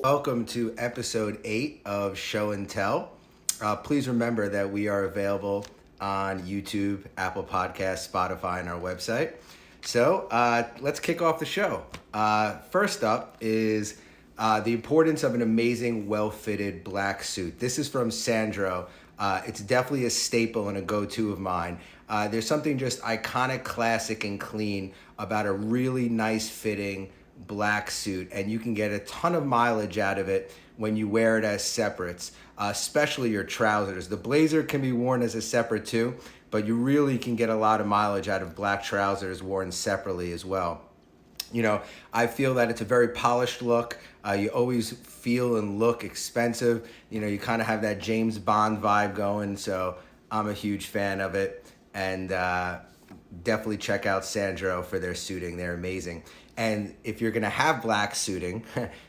Welcome to episode 8 of Show and Tell. Please remember that we are available on YouTube, Apple Podcasts, Spotify, and our website. So let's kick off the show. First up is the importance of an amazing, well-fitted black suit. This is from Sandro. It's definitely a staple and a go-to of mine. There's something just iconic, classic, and clean about a really nice fitting black suit, and you can get a ton of mileage out of it when you wear it as separates, especially your trousers. The blazer can be worn as a separate too, but you really can get a lot of mileage out of black trousers worn separately as well. You know, I feel that it's a very polished look. You always feel and look expensive. You know, you kind of have that James Bond vibe going, so I'm a huge fan of it. And definitely check out Sandro for their suiting. They're amazing. And if you're gonna have black suiting,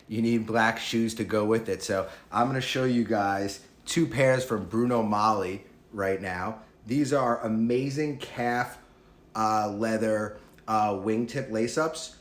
you need black shoes to go with it. So I'm gonna show you guys 2 pairs from Bruno Magli right now. These are amazing calf leather wingtip lace-ups.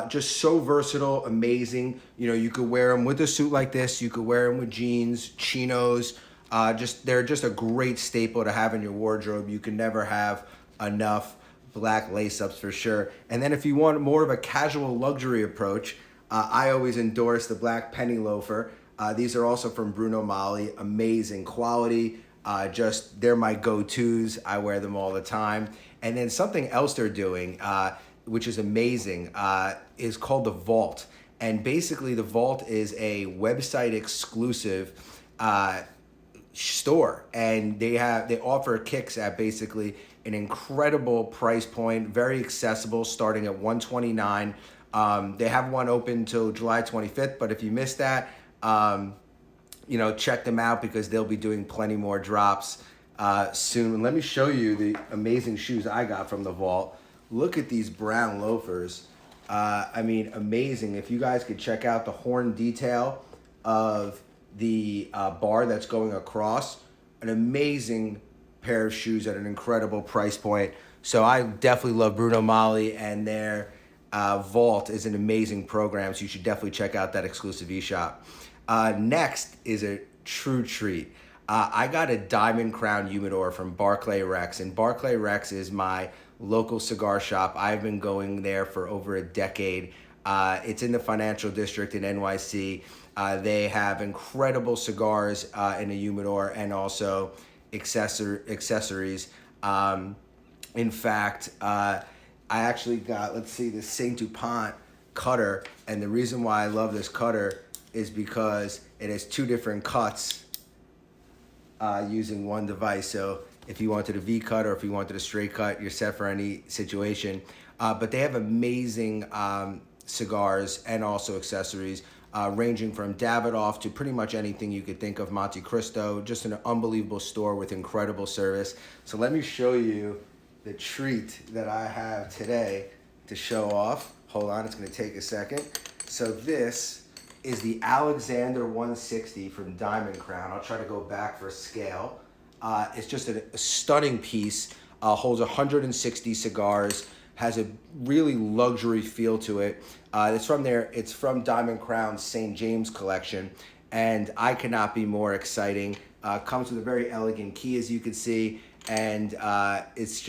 Just so versatile, amazing. You know, you could wear them with a suit like this. You could wear them with jeans, chinos. They're just a great staple to have in your wardrobe. You can never have enough black lace-ups for sure. And then if you want more of a casual luxury approach, I always endorse the black penny loafer. These are also from Bruno Magli. Amazing quality. They're my go-tos. I wear them all the time. And then something else they're doing, which is amazing, is called the Vault. And basically the Vault is a website exclusive store, and they offer kicks at basically an incredible price point, very accessible, starting at $129. They have one open till July 25th, but if you missed that, you know, check them out because they'll be doing plenty more drops soon. And let me show you the amazing shoes I got from the Vault. Look at these brown loafers. I mean, amazing. If you guys could check out the horn detail of the bar that's going across, an amazing pair of shoes at an incredible price point. So I definitely love Bruno Magli, and their Vault is an amazing program, so you should definitely check out that exclusive eShop. Next is a true treat. I got a Diamond Crown Humidor from Barclay Rex, and Barclay Rex is my local cigar shop. I've been going there for over a decade. It's in the financial district in NYC. They have incredible cigars in a humidor and also accessories. In fact, I actually got, the Saint Dupont cutter, and the reason why I love this cutter is because it has 2 different cuts using one device. So if you wanted a V cut or if you wanted a straight cut, you're set for any situation. But they have amazing cigars and also accessories, ranging from Davidoff to pretty much anything you could think of, Monte Cristo. Just an unbelievable store with incredible service. So let me show you the treat that I have today to show off. Hold on, it's gonna take a second. So this is the Alexander 160 from Diamond Crown. I'll try to go back for scale. It's just a stunning piece, holds 160 cigars, has a really luxury feel to it. It's from Diamond Crown's St. James collection, and I cannot be more exciting. Comes with a very elegant key, as you can see, and it's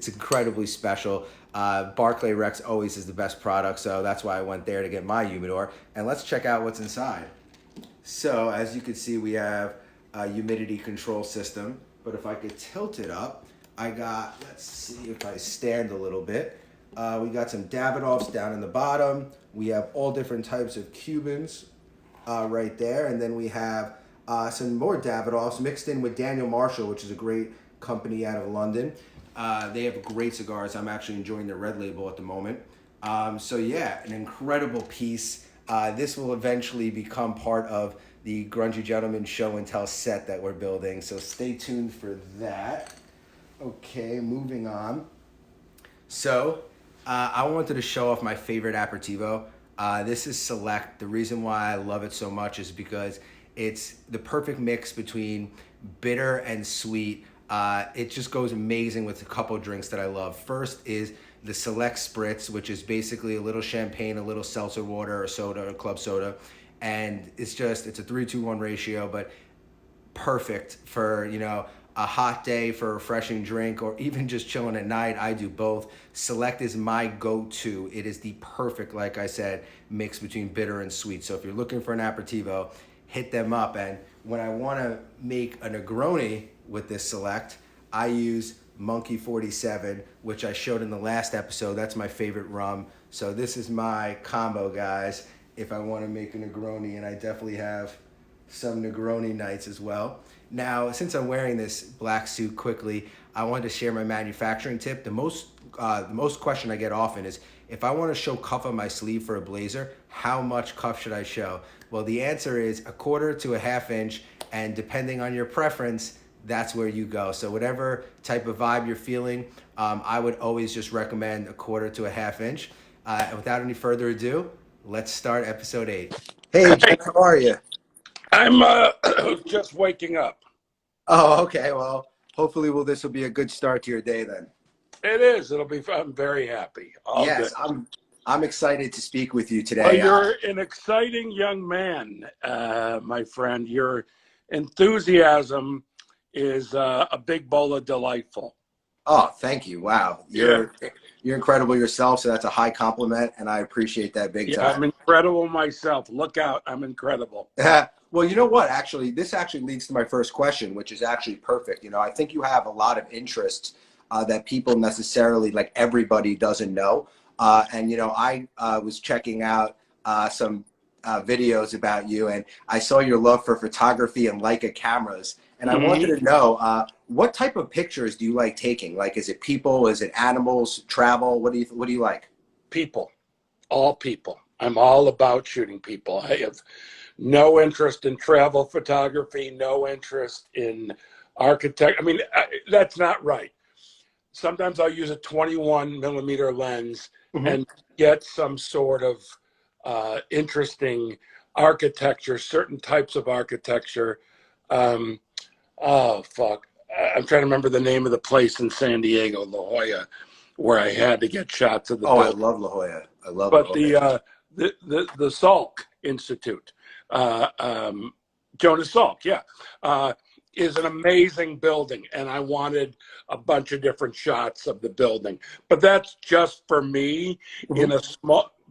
incredibly special. Barclay Rex always is the best product, so that's why I went there to get my humidor. And let's check out what's inside. So as you can see, we have a humidity control system, but if I could tilt it up, let's see if I stand a little bit. We got some Davidoffs down in the bottom. We have all different types of Cubans right there. And then we have some more Davidoffs mixed in with Daniel Marshall, which is a great company out of London. They have great cigars. I'm actually enjoying their red label at the moment. So yeah, an incredible piece. This will eventually become part of the Grungy Gentleman Show and Tell set that we're building. So stay tuned for that. Okay, moving on. So I wanted to show off my favorite aperitivo. This is Select. The reason why I love it so much is because it's the perfect mix between bitter and sweet. It just goes amazing with a couple drinks that I love. First is the Select Spritz, which is basically a little champagne, a little seltzer water or soda or club soda, and it's a 3-2-1 ratio, but perfect for, a hot day for a refreshing drink, or even just chilling at night. I do both. Select is my go-to. It is the perfect, like I said, mix between bitter and sweet. So if you're looking for an aperitivo, hit them up. And when I want to make a Negroni with this Select, I use Monkey 47, which I showed in the last episode. That's my favorite rum. So this is my combo, guys, if I want to make a Negroni, and I definitely have some Negroni nights as well. Now, since I'm wearing this black suit quickly, I wanted to share my manufacturing tip. The most question I get often is, if I want to show cuff on my sleeve for a blazer, how much cuff should I show? Well, the answer is 1/4 to 1/2 inch, and depending on your preference, that's where you go. So whatever type of vibe you're feeling, I would always just recommend 1/4 to 1/2 inch. And without any further ado, let's start episode 8. Hey, Jen, how are you? I'm just waking up. Oh, okay. Well, hopefully this will be a good start to your day then. It is. It'll be fun. I'm very happy. Yes, good. I'm excited to speak with you today. Well, you're an exciting young man, my friend. Your enthusiasm is a big bowl of delightful. Oh, thank you. Wow. You're incredible yourself, so that's a high compliment, and I appreciate that big time. I'm incredible myself. Look out. I'm incredible. Well, you know what? Actually, this actually leads to my first question, which is actually perfect. I think you have a lot of interests that people necessarily, like everybody, doesn't know. And I was checking out some videos about you, and I saw your love for photography and Leica cameras. And I wanted to know, what type of pictures do you like taking? Like, is it people? Is it animals? Travel? What do you like? People. All people. I'm all about shooting people. I have no interest in travel photography, no interest in architect. I mean, that's not right. Sometimes I'll use a 21 millimeter lens and get some sort of interesting architecture, certain types of architecture. Oh, fuck. I'm trying to remember the name of the place in San Diego, La Jolla, where I had to get shots of the building. I love La Jolla. I love La Jolla. But the Salk Institute, Jonas Salk, is an amazing building, and I wanted a bunch of different shots of the building. But that's just for me in a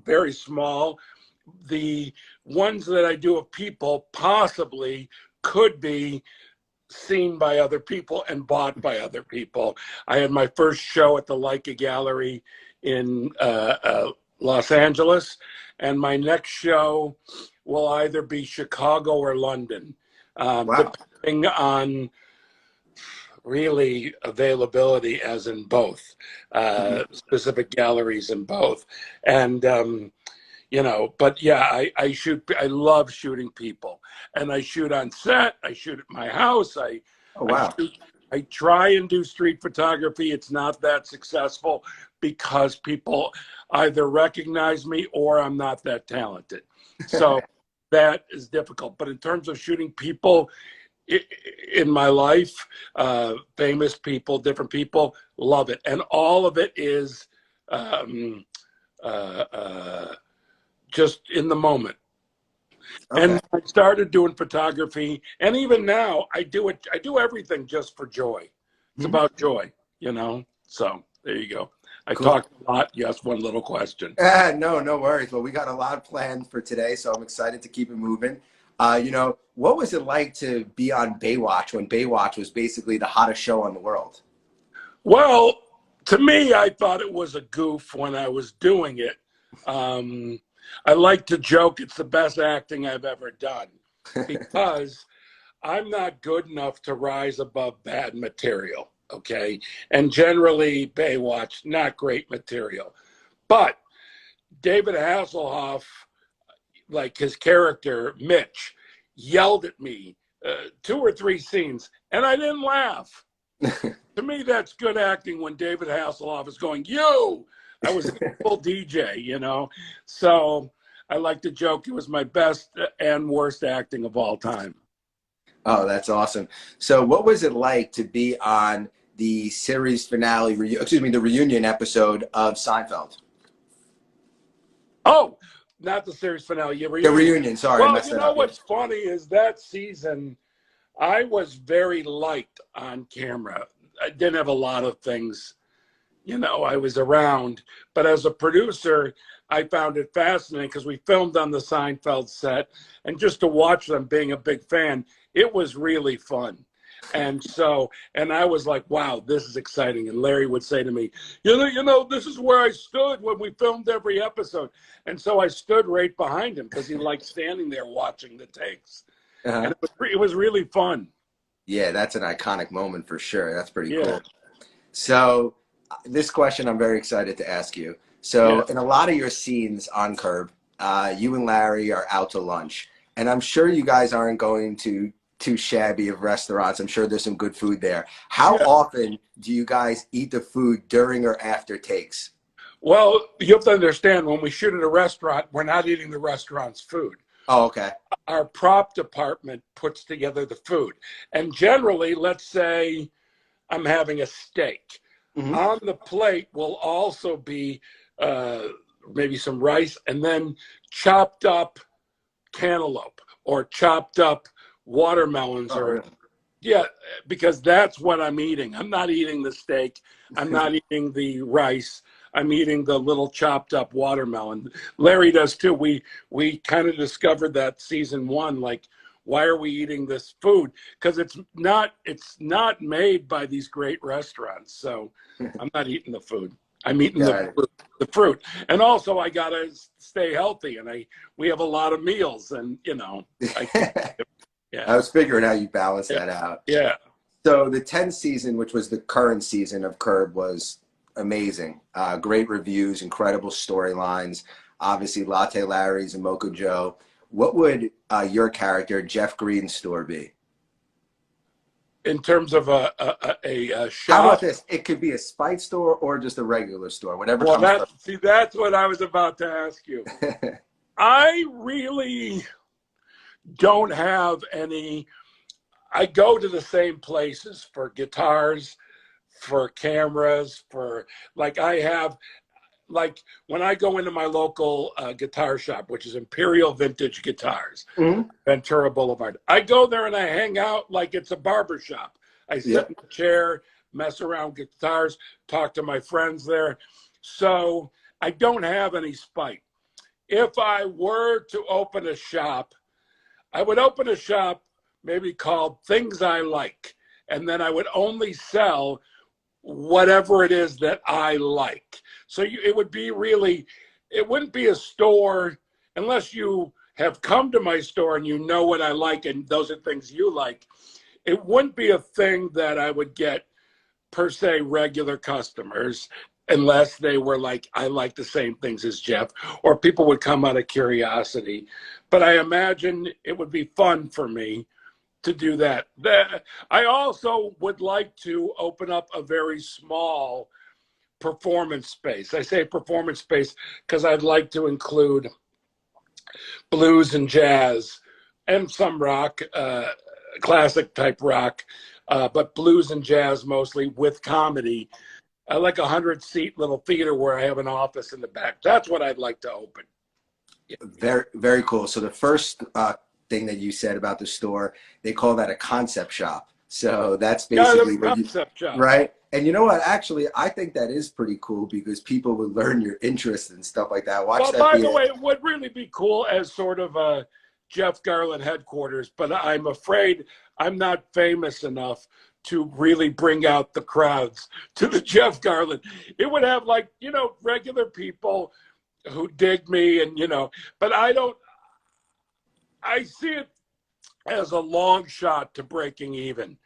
very small. The ones that I do of people possibly could be seen by other people and bought by other people. I had my first show at the Leica Gallery in Los Angeles, and my next show will either be Chicago or London, depending on really availability, as in both, specific galleries in both. And but yeah, I love shooting people, and I shoot on set. I shoot at my house. I try and do street photography. It's not that successful because people either recognize me or I'm not that talented. So that is difficult. But in terms of shooting people in my life, famous people, different people, love it. And all of it is just in the moment. Okay. And I started doing photography, and even now I do everything just for joy. It's about joy, So there you go. I talked a lot. You asked one little question. No worries. Well, we got a lot planned for today, so I'm excited to keep it moving. What was it like to be on Baywatch when Baywatch was basically the hottest show in the world? Well, to me, I thought it was a goof when I was doing it. I like to joke it's the best acting I've ever done because I'm not good enough to rise above bad material, okay? And generally, Baywatch, not great material. But David Hasselhoff, like his character, Mitch, yelled at me 2 or 3 scenes, and I didn't laugh. To me, that's good acting when David Hasselhoff is going, you! I was a full DJ, So I like to joke it was my best and worst acting of all time. Oh, that's awesome. So what was it like to be on the series finale, the reunion episode of Seinfeld? Oh, not the series finale. Yeah, The reunion. reunion. Sorry, I Well, messed you that know up. Yeah. what's funny is that season I was very light on camera. I didn't have a lot of things, you know, I was around. But as a producer, I found it fascinating because we filmed on the Seinfeld set. And just to watch them, being a big fan, it was really fun. And so, and I was like, wow, this is exciting. And Larry would say to me, this is where I stood when we filmed every episode. And so I stood right behind him because he liked standing there watching the takes. Uh-huh. And it was really fun. Yeah, that's an iconic moment for sure. That's pretty Yeah. cool. So this question I'm very excited to ask you. So Yeah. in a lot of your scenes on Curb, you and Larry are out to lunch. And I'm sure you guys aren't going to too shabby of restaurants. I'm sure there's some good food there. How Yeah. often do you guys eat the food during or after takes? Well, you have to understand when we shoot at a restaurant, we're not eating the restaurant's food. Oh, okay. Our prop department puts together the food. And generally, let's say I'm having a steak. Mm-hmm. On the plate will also be maybe some rice and then chopped up cantaloupe or chopped up watermelons Oh, or really? yeah, because that's what I'm eating. I'm not eating the steak. I'm not eating the rice. I'm eating the little chopped up watermelon. Larry does too. We kind of discovered that season 1, like, why are we eating this food? Because it's not made by these great restaurants. So I'm not eating the food. I'm eating the fruit. And also I gotta stay healthy, and we have a lot of meals, and I was figuring how you balance that out. Yeah. So the 10th season, which was the current season of Curb, was amazing. Great reviews, incredible storylines. Obviously, Latte Larry's and Mocha Joe. What would your character, Jeff Green's store be? In terms of a shop. How about this? It could be a Spite store or just a regular store, whatever comes first. That's what I was about to ask you. I really don't have any. I go to the same places for guitars, for cameras, for when I go into my local guitar shop, which is Imperial Vintage Guitars, Ventura Boulevard. I go there and I hang out like it's a barber shop. I sit in the chair, mess around with guitars, talk to my friends there. So I don't have any spite. If I were to open a shop, I would open a shop maybe called Things I Like, and then I would only sell whatever it is that I like. So it would be really, it wouldn't be a store unless you have come to my store and you know what I like and those are things you like. It wouldn't be a thing that I would get per se regular customers unless they were like, I like the same things as Jeff, or people would come out of curiosity. But I imagine it would be fun for me to do that. I also would like to open up a very small performance space. I say performance space because I'd like to include blues and jazz and some rock, classic type rock, but blues and jazz mostly with comedy. I like 100-seat little theater where I have an office in the back. That's what I'd like to open. Yeah. Very, very cool. So the first thing that you said about the store, they call that a concept shop. So that's basically concept shop, right? And you know what? Actually, I think that is pretty cool because people would learn your interests and stuff like that. By the way, it would really be cool as sort of a Jeff Garlin headquarters, but I'm afraid I'm not famous enough to really bring out the crowds to the Jeff Garlin. It would have regular people who dig me and, but I see it as a long shot to breaking even.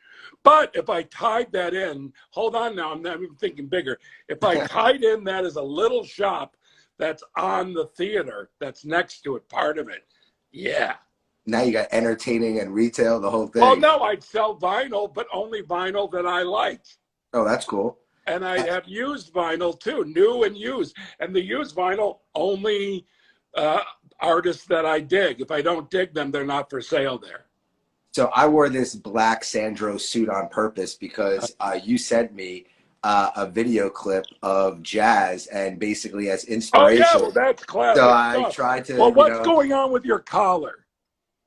But if I tied that in, hold on now, I'm not even thinking bigger. If I tied in that as a little shop that's on the theater, that's next to it, part of it, yeah. Now you got entertaining and retail, the whole thing. Well, no, I'd sell vinyl, but only vinyl that I like. Oh, that's cool. And I have used vinyl too, new and used. And the used vinyl, only artists that I dig. If I don't dig them, they're not for sale there. So I wore this black Sandro suit on purpose because you sent me a video clip of jazz and basically as Oh yeah, inspiration. well that's classic So I stuff. tried to, Well, what's going on with your collar?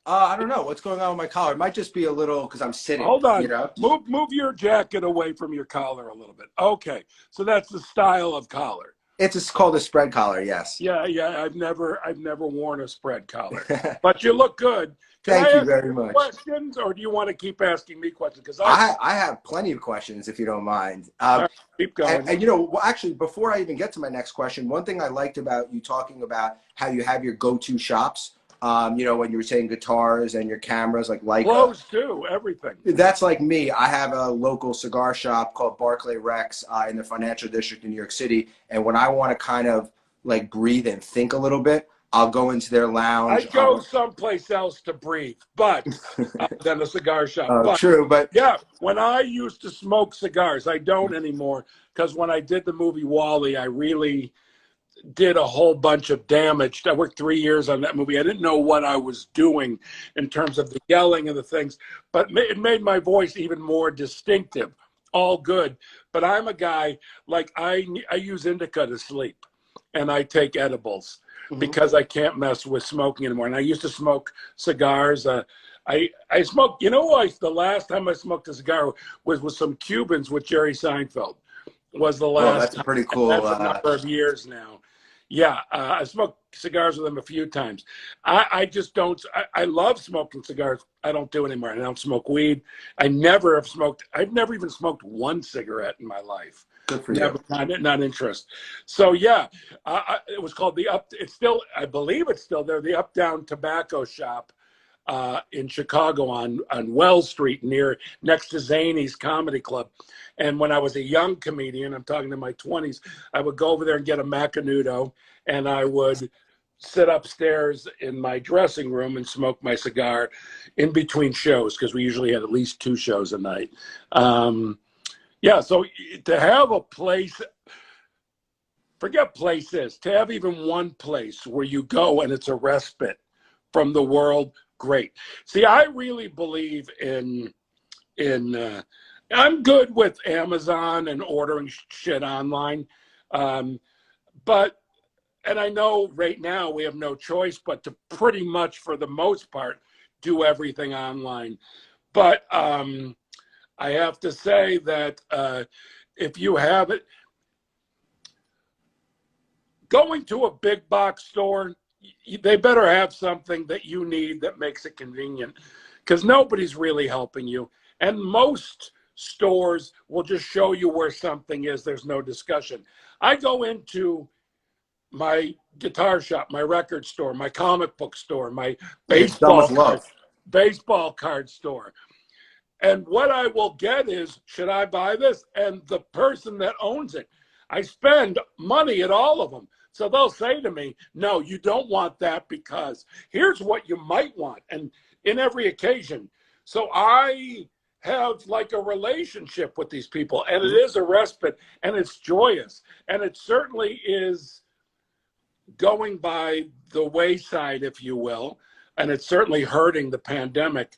I don't know what's going on with my collar. It might just be a little because I'm sitting, Hold on. Move your jacket away from your collar a little bit. Okay. So that's the style of collar. It's called a spread collar, yes. Yeah, yeah. I've never worn a spread collar. But you look good. Can Thank I you ask very you much. questions, or do you want to keep asking me questions? Because I have plenty of questions if you don't mind. keep going. And you know, well, actually, before I even get to my next question, one thing I liked about you talking about how you have your go-to shops. You know, when you were saying guitars and your cameras, like Leica. Clothes too, everything. That's like me. I have a local cigar shop called Barclay Rex in the financial district in New York City. And when I want to kind of like breathe and think a little bit, I'll go into their lounge. I go someplace else to breathe, but than a cigar shop. But true, but yeah, when I used to smoke cigars, I don't anymore because when I did the movie Wall-E, I really did a whole bunch of damage. I worked 3 years on that movie. I didn't know what I was doing in terms of the yelling and the things, but it made my voice even more distinctive. All good. But I'm a guy, like I use indica to sleep and I take edibles because I can't mess with smoking anymore. And I used to smoke cigars. I smoked, you know, the last time I smoked a cigar was with some Cubans with Jerry Seinfeld. Was the last. Oh, that's a pretty cool. That's a number of years now. Yeah, I smoked cigars with them a few times. I just don't. I love smoking cigars. I don't do it anymore. I don't smoke weed. I never have smoked. I've never even smoked one cigarette in my life. Good for Never, you. not interested. So yeah, it was called the Up. It's still, I believe it's still there. The Up Down Tobacco Shop in Chicago on Wells Street, next to Zany's Comedy Club. And when I was a young comedian, I'm talking to my 20s, I would go over there and get a Macanudo, and I would sit upstairs in my dressing room and smoke my cigar in between shows because we usually had at least 2 shows a night. Yeah, so to have a place, forget places, to have even one place where you go and it's a respite from the world, great. See, I really believe in I'm good with Amazon and ordering shit online. But, and I know right now we have no choice but to pretty much, for the most part, do everything online. But I have to say that if you have it, going to a big box store, they better have something that you need that makes it convenient because nobody's really helping you. And most stores will just show you where something is. There's no discussion. I go into my guitar shop, my record store, my comic book store, my baseball card store. And what I will get is, should I buy this? And the person that owns it, I spend money at all of them. So they'll say to me, no, you don't want that because here's what you might want. And in every occasion. So I have like a relationship with these people, and it is a respite, and it's joyous. And it certainly is going by the wayside, if you will. And it's certainly hurting the pandemic.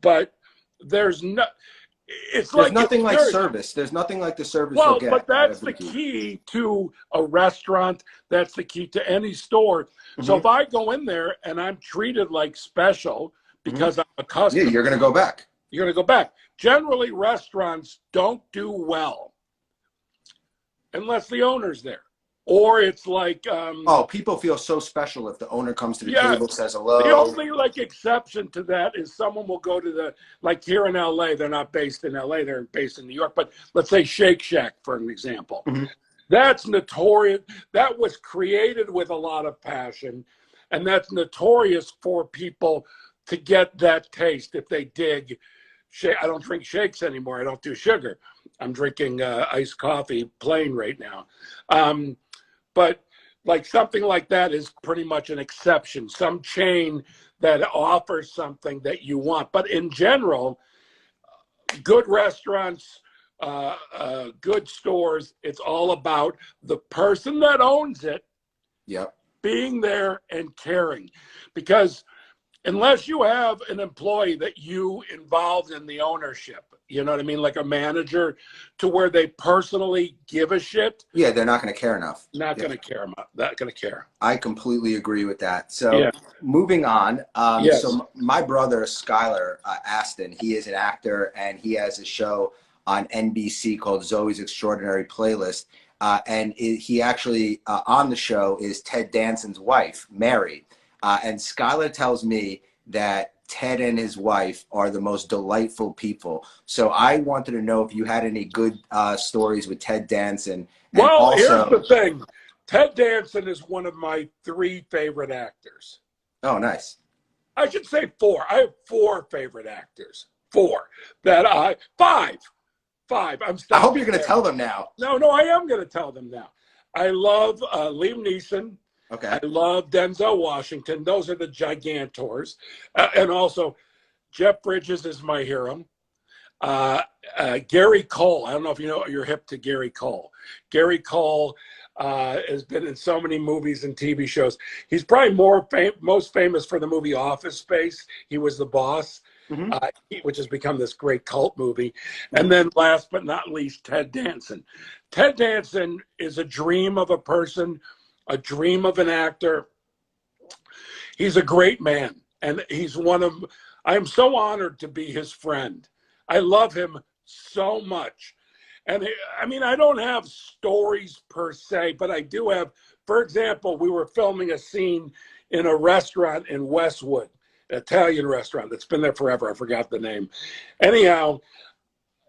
But there's nothing like service. There's nothing like the service you'll get. But that's the key to a restaurant. That's the key to any store. So if I go in there and I'm treated like special because I'm a customer, yeah, you're going to go back. You're going to go back. Generally, restaurants don't do well unless the owner's there. Or it's like people feel so special if the owner comes to the table, says hello. The only like exception to that is someone will go to the, like here in LA, they're not based in LA, they're based in New York, but let's say Shake Shack for an example. That's notorious. That was created with a lot of passion, and that's notorious for people to get that taste if they dig. I don't drink shakes anymore. I don't do sugar. I'm drinking iced coffee plain right now. But like something like that is pretty much an exception, some chain that offers something that you want. But in general, good restaurants, good stores, it's all about the person that owns it being there and caring. Because unless you have an employee that you involved in the ownership, you know what I mean? Like a manager to where they personally give a shit. Yeah, they're not going to care enough. Not going to care. Not going to care. I completely agree with that. So Yeah. moving on. Yes. So my brother, Skylar Aston, he is an actor and he has a show on NBC called Zoe's Extraordinary Playlist. He actually, on the show, is Ted Danson's wife, Mary. And Skylar tells me that Ted and his wife are the most delightful people. So I wanted to know if you had any good stories with Ted Danson. And well, also, here's the thing. Ted Danson is one of my 3 favorite actors. Oh, nice. I should say 4. I have 4 favorite actors. 4. Five. I'm I hope you're going to tell them now. No, I am going to tell them now. I love Liam Neeson. Okay. I love Denzel Washington. Those are the gigantors. And also, Jeff Bridges is my hero. Gary Cole. I don't know if you know, you're hip to Gary Cole. Gary Cole has been in so many movies and TV shows. He's probably most famous for the movie Office Space. He was the boss. Mm-hmm. Which has become this great cult movie. And then last but not least, Ted Danson. Ted Danson is a dream of a person, a dream of an actor. He's a great man. And I am so honored to be his friend. I love him so much. And I mean, I don't have stories per se, but I do have, for example, we were filming a scene in a restaurant in Westwood. Italian restaurant that's been there forever. I forgot the name. Anyhow,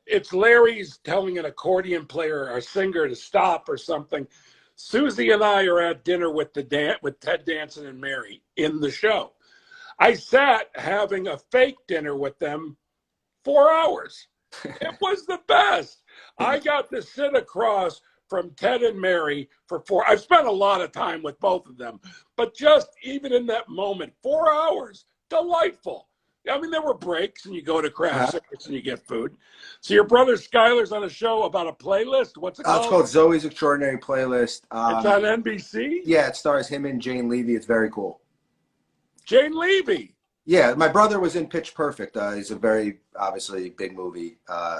it's Larry's telling an accordion player or singer to stop or something. Susie and I are at dinner with Ted Danson and Mary in the show. I sat having a fake dinner with them 4 hours. It was the best. I got to sit across from Ted and Mary for 4. I've spent a lot of time with both of them, but just even in that moment, 4 hours. Delightful. I mean, there were breaks, and you go to craft service and you get food. So your brother Skylar's on a show about a playlist. What's it called? It's called Zoe's Extraordinary Playlist. It's on NBC? Yeah, it stars him and Jane Levy. It's very cool. Jane Levy? Yeah, my brother was in Pitch Perfect. It's a very, obviously, big movie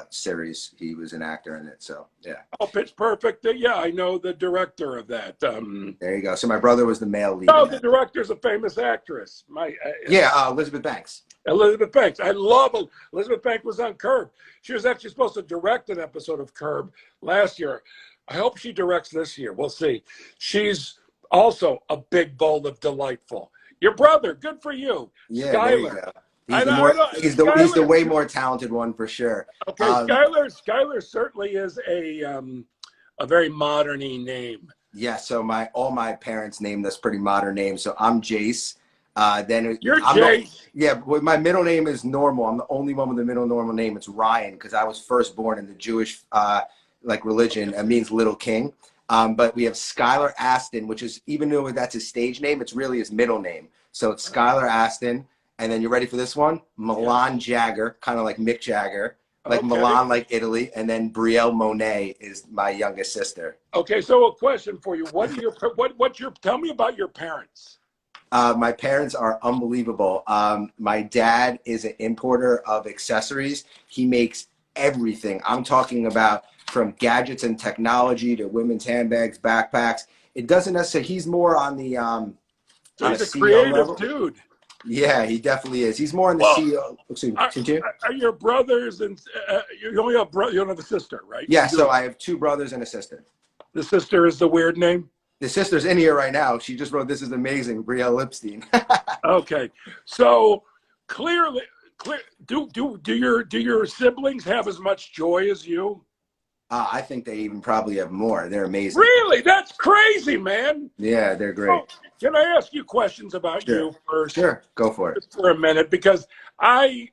series. He was an actor in it, so, yeah. Oh, Pitch Perfect? Yeah, I know the director of that. There you go. So my brother was the male lead. Oh, the director's a famous actress. Elizabeth Banks. Elizabeth Banks. I love Elizabeth Banks was on Curb. She was actually supposed to direct an episode of Curb last year. I hope she directs this year. We'll see. She's also a big bowl of delightful. Your brother, good for you. Yeah, Skylar. He's the way more talented one for sure. Okay, Skylar certainly is a very modern-y name. Yeah, so all my parents named us pretty modern names. So I'm Jace. You're Jace. My middle name is normal. I'm the only one with the middle normal name. It's Ryan because I was first born in the Jewish religion. It means little king. But we have Skylar Aston, which is, even though that's his stage name, it's really his middle name. So it's Skylar Aston. And then you ready for this one? Milan Jagger, kind of like Mick Jagger, like Milan, like Italy. And then Brielle Monet is my youngest sister. Okay, so a question for you. Tell me about your parents. My parents are unbelievable. My dad is an importer of accessories. He makes everything. I'm talking about from gadgets and technology to women's handbags, backpacks. It doesn't necessarily, he's more on the he's a creative level. Dude. Yeah, he definitely is. He's more on the CEO. Are your brothers and you only have you don't have a sister, right? Yeah, so I have 2 brothers and a sister. The sister is the weird name? The sister's in here right now. She just wrote, "This is amazing," Brielle Lipstein. Okay, so clearly, do your siblings have as much joy as you? I think they even probably have more. They're amazing. Really? That's crazy, man. Yeah, they're great. So, can I ask you questions about you first? Sure, go for it. Just for a minute, because I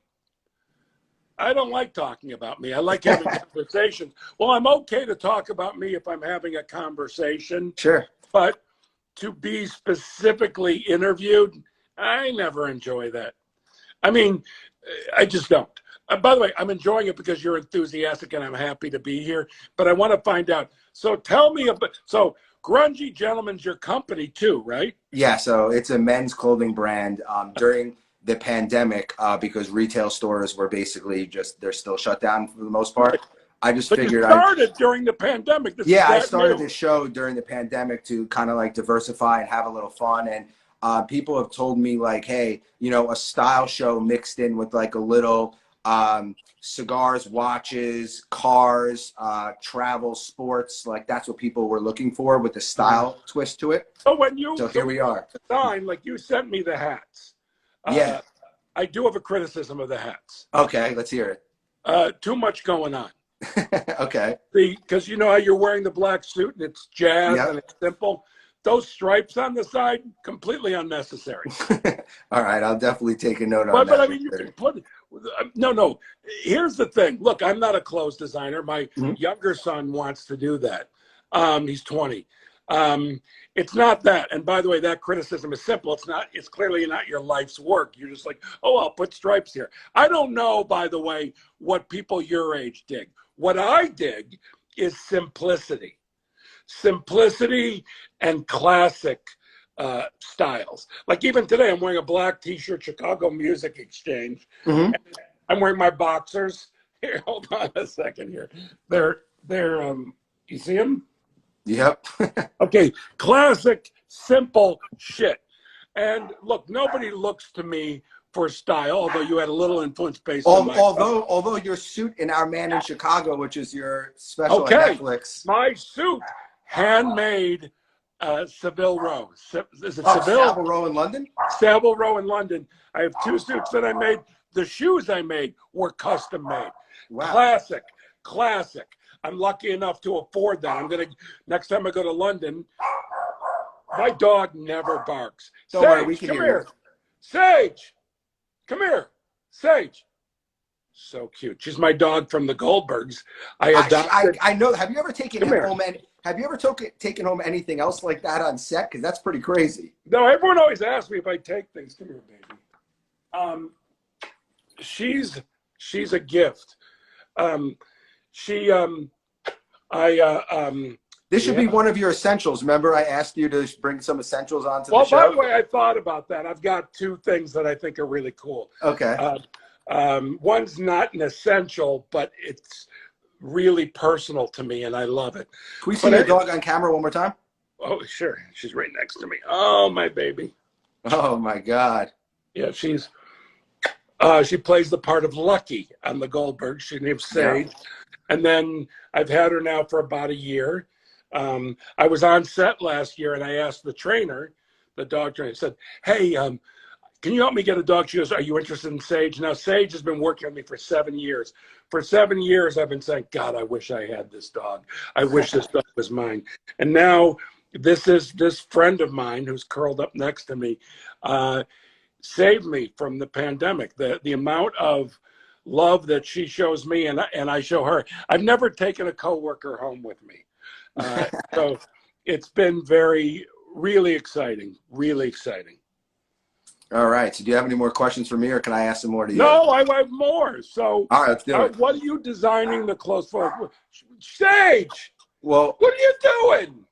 don't like talking about me. I like having conversations. Well, I'm okay to talk about me if I'm having a conversation. Sure. But to be specifically interviewed, I never enjoy that. I mean, I just don't. By the way, I'm enjoying it because you're enthusiastic and I'm happy to be here. But I want to find out. So tell me about, Grungy Gentlemen's your company too, right? Yeah, so it's a men's clothing brand. During the pandemic because retail stores were basically they're still shut down for the most part. I just But figured you started during the pandemic. I started the show during the pandemic to kind of like diversify and have a little fun. And people have told me like, hey, you know, a style show mixed in with like a little cigars, watches, cars, travel, sports. Like that's what people were looking for with the style twist to it. So here we are. Design, like you sent me the hats. Yeah. I do have a criticism of the hats. Okay, let's hear it. Too much going on. Okay. Because you know how you're wearing the black suit and it's jazz and it's simple. Those stripes on the side, completely unnecessary. All right, I'll definitely take a note on that. But I mean, you can put no. Here's the thing. Look, I'm not a clothes designer. My younger son wants to do that. He's 20. It's not that. And by the way, that criticism is simple. It's clearly not your life's work. You're just like, oh, I'll put stripes here. I don't know, by the way, what people your age dig. What I dig is simplicity. Simplicity and classic styles. Like even today, I'm wearing a black T-shirt, Chicago Music Exchange. I'm wearing my boxers. Here, hold on a second here. They're you see them? Yep. Okay, classic, simple shit. And look, nobody looks to me for style, although you had a little influence based on my although your suit in Our Man in Chicago, which is your special on Netflix. My suit, handmade Savile Row. Is it Savile? Savile Row in London? Savile Row in London. I have 2 suits that I made. The shoes I made were custom made. Wow. Classic. I'm lucky enough to afford that. Next time I go to London, my dog never barks. Don't worry, we can hear you. Sage, come here. Sage. So cute. She's my dog from the Goldbergs. I know. Have you ever taken home taken home anything else like that on set? Because that's pretty crazy. No, everyone always asks me if I take things. Come here, baby. She's a gift. This should be one of your essentials. Remember, I asked you to bring some essentials onto the show? Well, by the way, I thought about that. I've got 2 things that I think are really cool. Okay. One's not an essential, but it's really personal to me, and I love it. Can we see your dog on camera one more time? Oh, sure. She's right next to me. Oh, my baby. Oh, my God. Yeah, she plays the part of Lucky on the Goldberg. She named Sage. Yeah. And then I've had her now for about a year. I was on set last year, and I asked the trainer, the dog trainer, I said, hey, can you help me get a dog? She goes, are you interested in Sage? Now, Sage has been working with me for 7 years. For 7 years, I've been saying, God, I wish I had this dog. I wish this dog was mine. And now this friend of mine who's curled up next to me saved me from the pandemic. The amount of love that she shows me and I show her. I've never taken a coworker home with me. So it's been really exciting, really exciting. All right. So do you have any more questions for me, or can I ask some more to you? No, I have more. So all right, let's do it. What are you designing the clothes for? Sage! Well, what are you doing?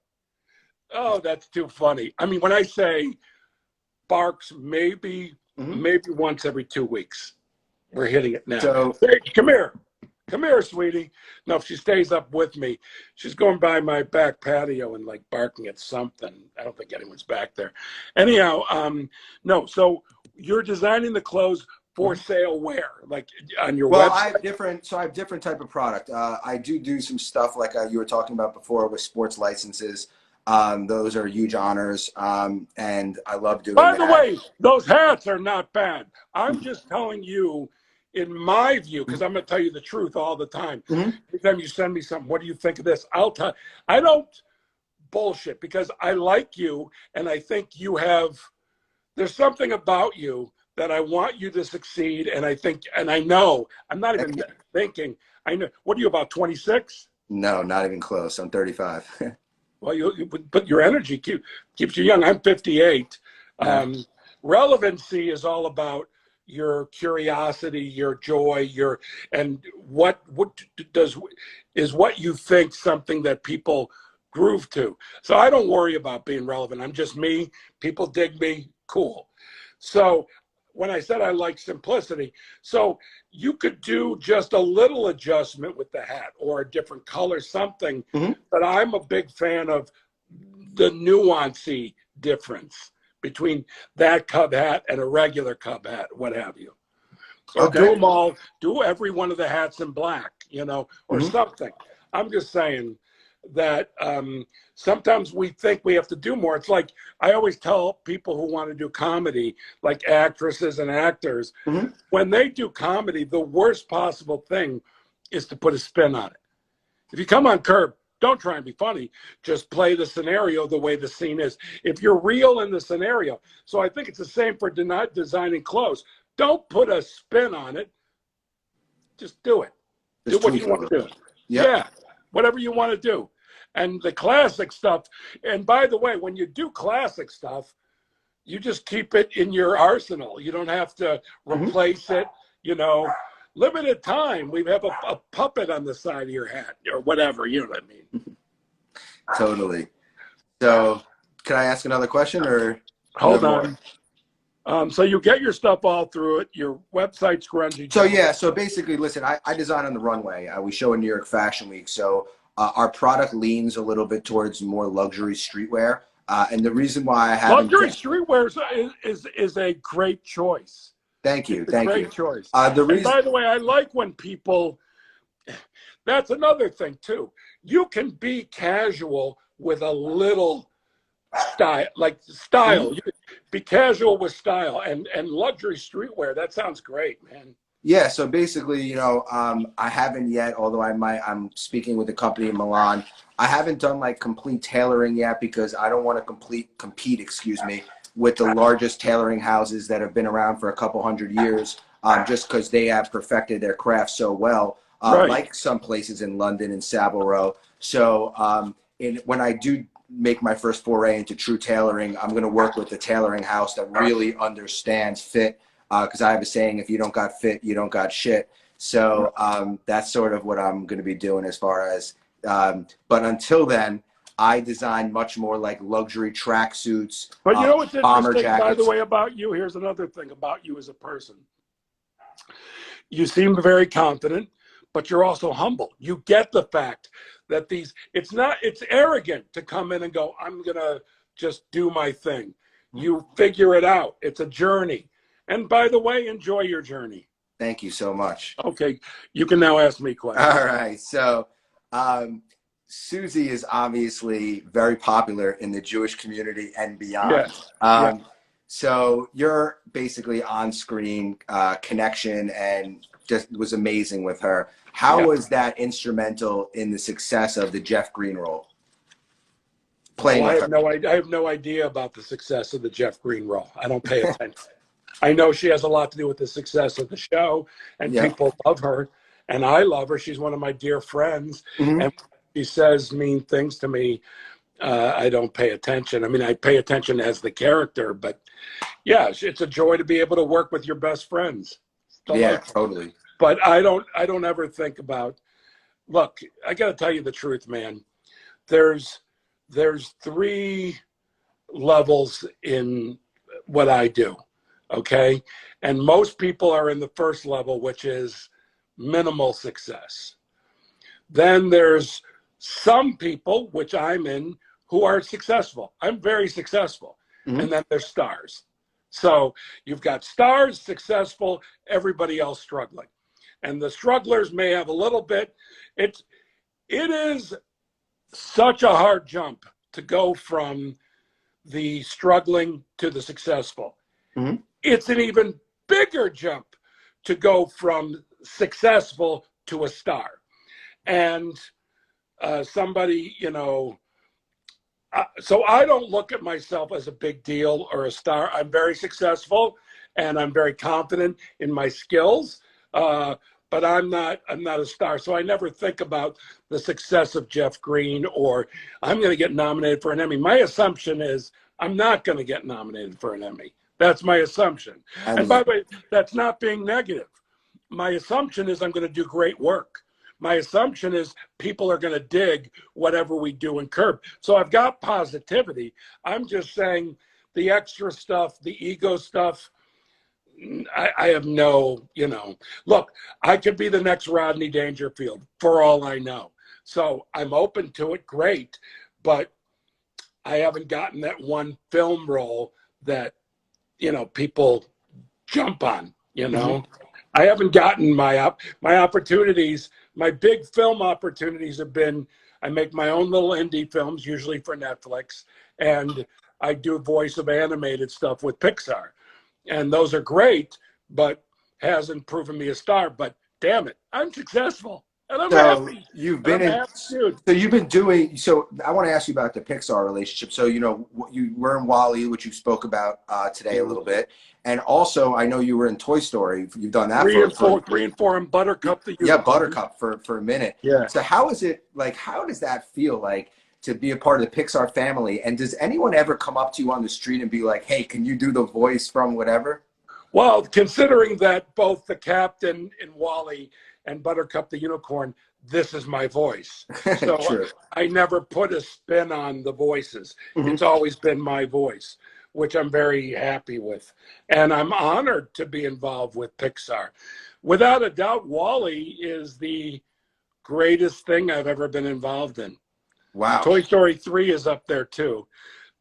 Oh, that's too funny. I mean, when I say barks, maybe once every 2 weeks. We're hitting it now. So, Sage, come here. Come here, sweetie. Now, if she stays up with me, she's going by my back patio and like barking at something. I don't think anyone's back there. Anyhow, no. So you're designing the clothes for sale where? Like on your website? I have different type of product. I do some stuff like you were talking about before with sports licenses. Those are huge honors, and I love doing that. By the way, those hats are not bad. I'm just telling you, in my view, because I'm going to tell you the truth all the time. Every time you send me something, what do you think of this? I'll tell. I don't bullshit because I like you, and I think there's something about you that I want you to succeed, and I know. I'm not even thinking. I know. What are you, about 26? No, not even close. I'm 35. Well, but your energy keeps you young. I'm 58. Relevancy is all about your curiosity, your joy, and what is what you think something that people groove to. So I don't worry about being relevant. I'm just me. People dig me. Cool. So when I said I like simplicity. So you could do just a little adjustment with the hat or a different color, something. But I'm a big fan of the nuancy difference between that Cub hat and a regular Cub hat, what have you. Or do them all, do every one of the hats in black, you know, or something. I'm just saying that sometimes we think we have to do more. It's like I always tell people who want to do comedy, like actresses and actors, when they do comedy, the worst possible thing is to put a spin on it. If you come on Curb, don't try and be funny. Just play the scenario the way the scene is. If you're real in the scenario. So I think it's the same for designing clothes. Don't put a spin on it. Just do it. Do what you want to do. Yeah, whatever you want to do. And the classic stuff. And by the way, when you do classic stuff, you just keep it in your arsenal. You don't have to replace it. You know, limited time. We have a puppet on the side of your hat or whatever. You know what I mean? Totally. So, can I ask another question or? Hold on. So you get your stuff all through it. Your website's Grungy. So yeah, so basically, listen, I design on the runway. We show in New York Fashion Week. So our product leans a little bit towards more luxury streetwear. And the reason why I haven't... Luxury streetwear is a great choice. Thank you, it's thank a you. Great choice. The reason... And by the way, I like when people... That's another thing, too. You can be casual with a little... style, like style. You be casual with style and luxury streetwear. That sounds great, man. Yeah, so basically, you know, I haven't yet, although I'm speaking with a company in Milan. I haven't done like complete tailoring yet because I don't want to compete, excuse me, with the largest tailoring houses that have been around for a couple hundred years, just because they have perfected their craft so well, like some places in London and Savile Row. So when I do make my first foray into true tailoring, I'm going to work with the tailoring house that really understands fit, because I have a saying, if you don't got fit, you don't got shit. So that's sort of what I'm going to be doing as far as, but until then, I design much more like luxury tracksuits, but you know what's interesting, jackets. By the way, about you, here's another thing about you as a person. You seem very confident, but you're also humble. You get the fact that it's arrogant to come in and go, I'm going to just do my thing. You figure it out. It's a journey. And by the way, enjoy your journey. Thank you so much. Okay. You can now ask me questions. All right. So Susie is obviously very popular in the Jewish community and beyond. Yes. So you're basically on-screen connection and just was amazing with her. How was that instrumental in the success of the Jeff Green role? I have no idea about the success of the Jeff Green role. I don't pay attention. I know she has a lot to do with the success of the show, and people love her, and I love her. She's one of my dear friends, and she says mean things to me. I don't pay attention. I mean, I pay attention as the character, but yeah, it's a joy to be able to work with your best friends. Yeah, totally. But I don't ever think about, look, I got to tell you the truth, man. There's 3 levels in what I do, okay? And most people are in the first level, which is minimal success. Then there's some people, which I'm in, who are successful. I'm very successful. And then there's stars. So you've got stars, successful, everybody else struggling. And the strugglers may have a little bit. It is such a hard jump to go from the struggling to the successful. It's an even bigger jump to go from successful to a star. And somebody, you know, so I don't look at myself as a big deal or a star. I'm very successful and I'm very confident in my skills. But I'm not a star. So I never think about the success of Jeff Green or I'm going to get nominated for an Emmy. My assumption is I'm not going to get nominated for an Emmy. That's my assumption. And by the way, that's not being negative. My assumption is I'm going to do great work. My assumption is people are going to dig whatever we do in Curb. So I've got positivity. I'm just saying the extra stuff, the ego stuff, I have no, look, I could be the next Rodney Dangerfield for all I know. So I'm open to it, great, but I haven't gotten that one film role that, people jump on, I haven't gotten my opportunities. My big film opportunities have been, I make my own little indie films, usually for Netflix, and I do voice of animated stuff with Pixar. And those are great, but hasn't proven me a star. But damn it, I'm successful. And I'm happy. You've been in, dude. so you've been doing, so I want to ask you about the Pixar relationship. So, you were in WALL-E, which you spoke about today a little bit. And also, I know you were in Toy Story. You've done that three and four, and Buttercup the Unicorn. Yeah, Buttercup for a minute. Yeah. So how is it, like, how does that feel like to be a part of the Pixar family? And does anyone ever come up to you on the street and be like, hey, can you do the voice from whatever? Well, considering that both the captain in WALL-E and Buttercup the Unicorn, this is my voice. So I never put a spin on the voices. It's always been my voice, which I'm very happy with. And I'm honored to be involved with Pixar. Without a doubt, WALL-E is the greatest thing I've ever been involved in. Wow. Toy Story 3 is up there too.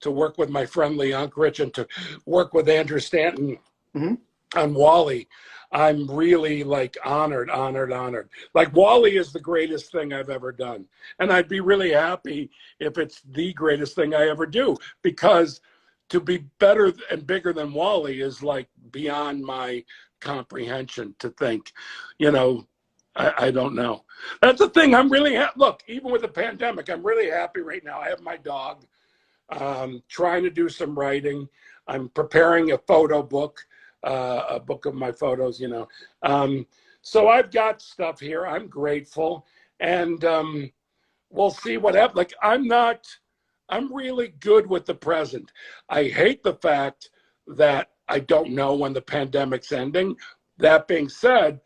To work with my friend Lee Unkrich and to work with Andrew Stanton on WALL-E, I'm really like honored. Like WALL-E is the greatest thing I've ever done. And I'd be really happy if it's the greatest thing I ever do, because to be better and bigger than WALL-E is like beyond my comprehension to think, I don't know. That's the thing. I'm really look, even with the pandemic, I'm really happy right now. I have my dog, trying to do some writing. I'm preparing a photo book, a book of my photos, so I've got stuff here. I'm grateful, and we'll see what happens. Like, I'm really good with the present. I hate the fact that I don't know when the pandemic's ending. That being said,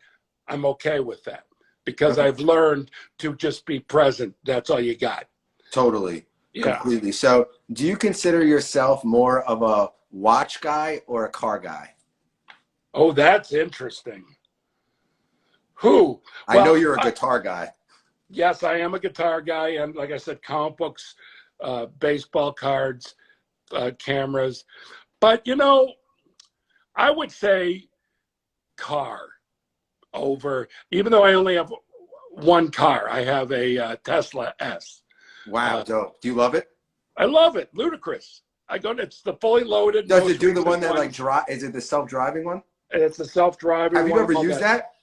I'm okay with that because I've learned to just be present. That's all you got. Totally. Yeah. Completely. So do you consider yourself more of a watch guy or a car guy? Oh, that's interesting. I know you're a guitar guy. Yes, I am a guitar guy. And like I said, comic books, baseball cards, cameras. But, I would say car over, even though I only have one car. I have a Tesla S. Wow, dope. Do you love it? I love it. Ludicrous. It's the fully loaded. Does it do the one that is it the self-driving one? It's the self-driving one. Have you ever used that?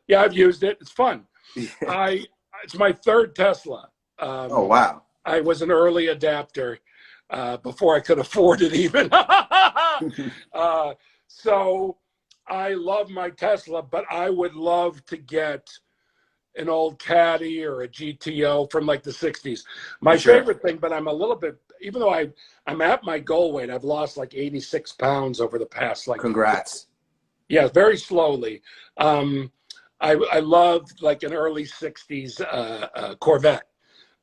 Yeah, I've used it. It's fun. It's my third Tesla. Oh, wow. I was an early adapter before I could afford it even. So I love my Tesla, but I would love to get an old Caddy or a GTO from like the 60s. My favorite thing, but I'm a little bit, even though I'm at my goal weight, I've lost like 86 pounds over the past, like. Congrats. Yeah, very slowly. I loved like an early 60s Corvette.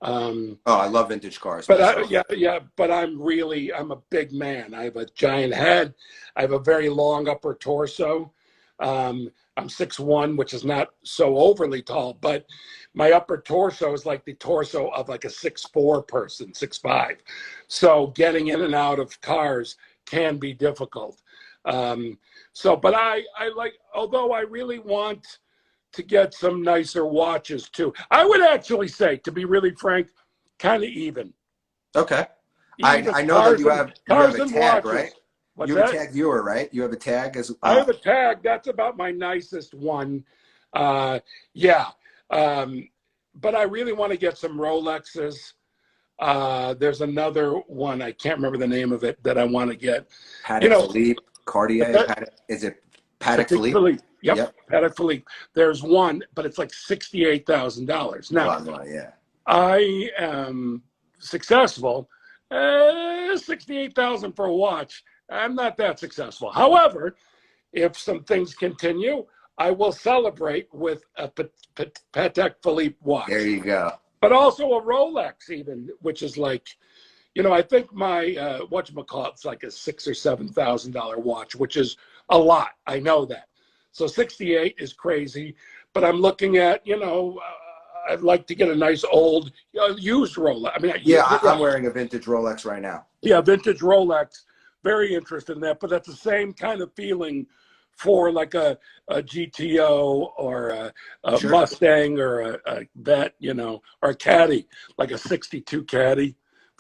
I love vintage cars. But but I'm a big man. I have a giant head. I have a very long upper torso. I'm 6'1", which is not so overly tall, but my upper torso is like the torso of like a 6'4" person, 6'5". So getting in and out of cars can be difficult. But I like, although I really want to get some nicer watches too. I would actually say, to be really frank, kind of even. Okay. I know that you have a tag, right? What's You're that? a tag viewer, right? You have a tag as I have a tag. That's about my nicest one. Yeah. But I really want to get some Rolexes. There's another one, I can't remember the name of it, that I want to get. Patek Philippe, Cartier. Is it Patek Philippe? Yep. Patek Philippe. There's one, but it's like $68,000. Now, yeah. I am successful. 68,000 for a watch. I'm not that successful. However, if some things continue, I will celebrate with a Patek Philippe watch. There you go. But also a Rolex, even, which is like, I think my whatchamacallit's like a $6,000 or $7,000 watch, which is a lot. I know that. So 68 is crazy, but I'm looking at, I'd like to get a nice old used Rolex. I mean, I'm wearing a vintage Rolex right now. Yeah, vintage Rolex. Very interested in that, but that's the same kind of feeling for like a GTO or a Sure. Mustang or a Vet, or a Caddy, like a 62 Caddy.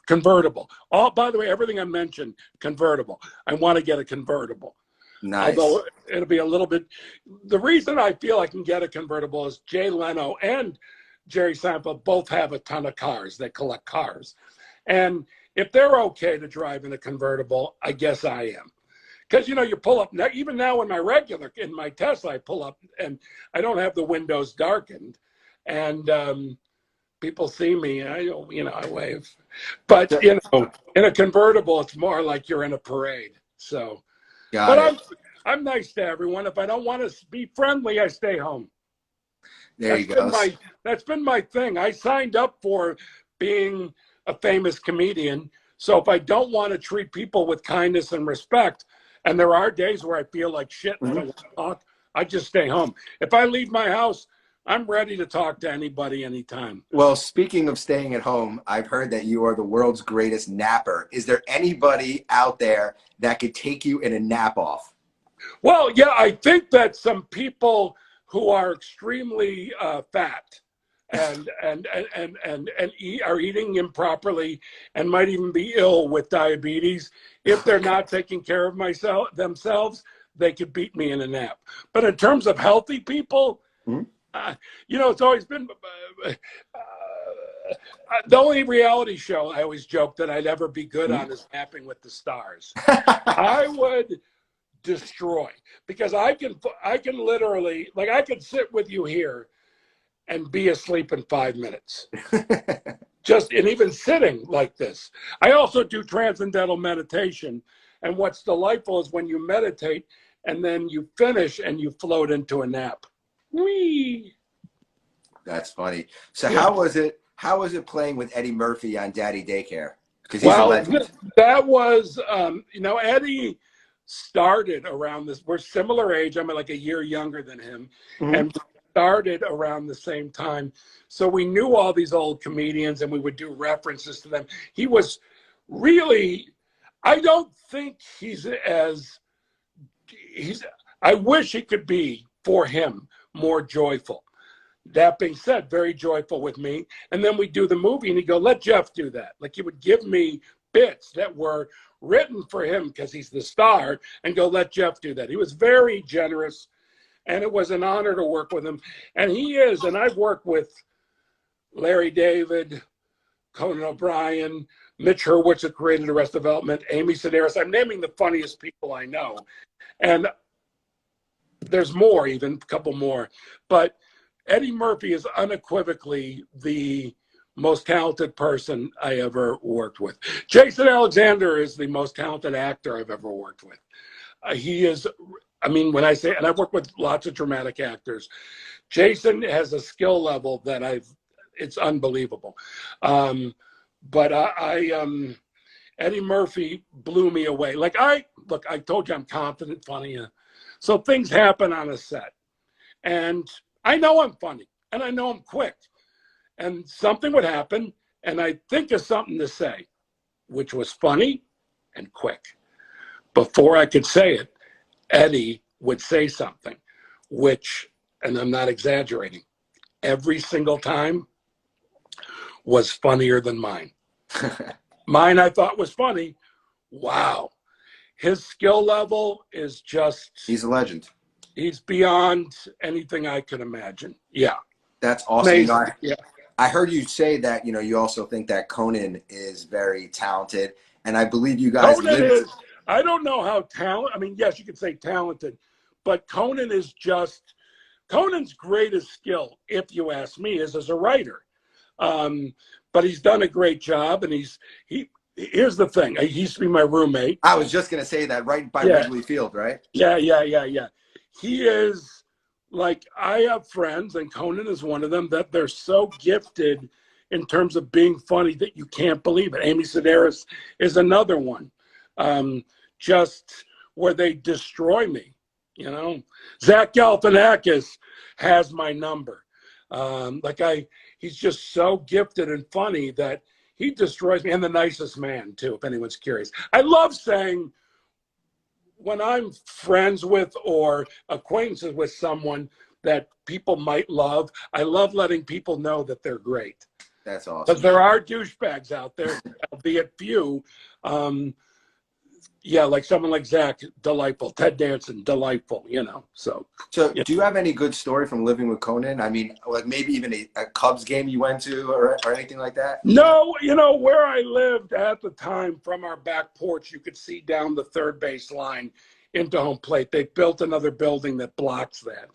Convertible. By the way, everything I mentioned, convertible. I want to get a convertible. Nice. Although it'll be a little bit. The reason I feel I can get a convertible is Jay Leno and Jerry Seinfeld both have a ton of cars. They collect cars. And if they're okay to drive in a convertible, I guess I am. Because, you pull up, even now in my Tesla, I pull up and I don't have the windows darkened. And people see me, I wave. But, in a convertible, it's more like you're in a parade. So, I'm nice to everyone. If I don't want to be friendly, I stay home. There you go. That's been my thing. I signed up for being a famous comedian. So if I don't want to treat people with kindness and respect, and there are days where I feel like shit and I don't want to talk, I just stay home. If I leave my house, I'm ready to talk to anybody anytime. Well, speaking of staying at home, I've heard that you are the world's greatest napper. Is there anybody out there that could take you in a nap off? Well, yeah, I think that some people who are extremely fat and are eating improperly and might even be ill with diabetes, if they're not taking care of themselves, they could beat me in a nap. But in terms of healthy people, it's always been the only reality show I always joke that I'd ever be good on is Napping with the Stars. I would destroy, because I can literally, like, I could sit with you here and be asleep in 5 minutes. And even sitting like this. I also do transcendental meditation. And what's delightful is when you meditate and then you finish and you float into a nap. Whee! That's funny. So how was it playing with Eddie Murphy on Daddy Daycare? Because he's a legend. That was, Eddie started around this. We're similar age. I'm like a year younger than him. And started around the same time. So we knew all these old comedians and we would do references to them. He was really, I don't think I wish he could be, for him, more joyful. That being said, very joyful with me. And then we do the movie and he'd go, let Jeff do that. Like, he would give me bits that were written for him because he's the star and go, let Jeff do that. He was very generous. And it was an honor to work with him. And he is, and I've worked with Larry David, Conan O'Brien, Mitch Hurwitz, who created Arrested Development, Amy Sedaris. I'm naming the funniest people I know. And there's more, even a couple more. But Eddie Murphy is unequivocally the most talented person I ever worked with. Jason Alexander is the most talented actor I've ever worked with. He is... when I say, and I've worked with lots of dramatic actors, Jason has a skill level that it's unbelievable. But Eddie Murphy blew me away. I told you I'm confident, funny. So things happen on a set. And I know I'm funny and I know I'm quick. And something would happen and I think of something to say, which was funny and quick. Before I could say it, Eddie would say something, which, and I'm not exaggerating, every single time was funnier than mine. Mine I thought was funny. Wow. His skill level is just... He's a legend. He's beyond anything I could imagine. Yeah. That's awesome. Yeah. I heard you say that, you also think that Conan is very talented. And I believe you guys I don't know how talented, yes, you could say talented, but Conan's greatest skill, if you ask me, is as a writer. But he's done a great job, and here's the thing. He used to be my roommate. I was just going to say that, right by Wrigley Field, right? Yeah. He is, I have friends, and Conan is one of them, that they're so gifted in terms of being funny that you can't believe it. Amy Sedaris is another one. Just where they destroy me. You know, Zach Galifianakis has my number. He's just so gifted and funny that he destroys me, and the nicest man too, if anyone's curious. I love saying when I'm friends with or acquaintances with someone that people might love, I love letting people know that they're great. That's awesome. Because there are douchebags out there, albeit few. Yeah, like someone like Zach, delightful. Ted Danson, delightful, you know. So do you have any good story from living with Conan? I mean, like maybe even a Cubs game you went to or anything like that? No, you know, where I lived at the time, from our back porch, you could see down the third base line into home plate. They built another building that blocks that.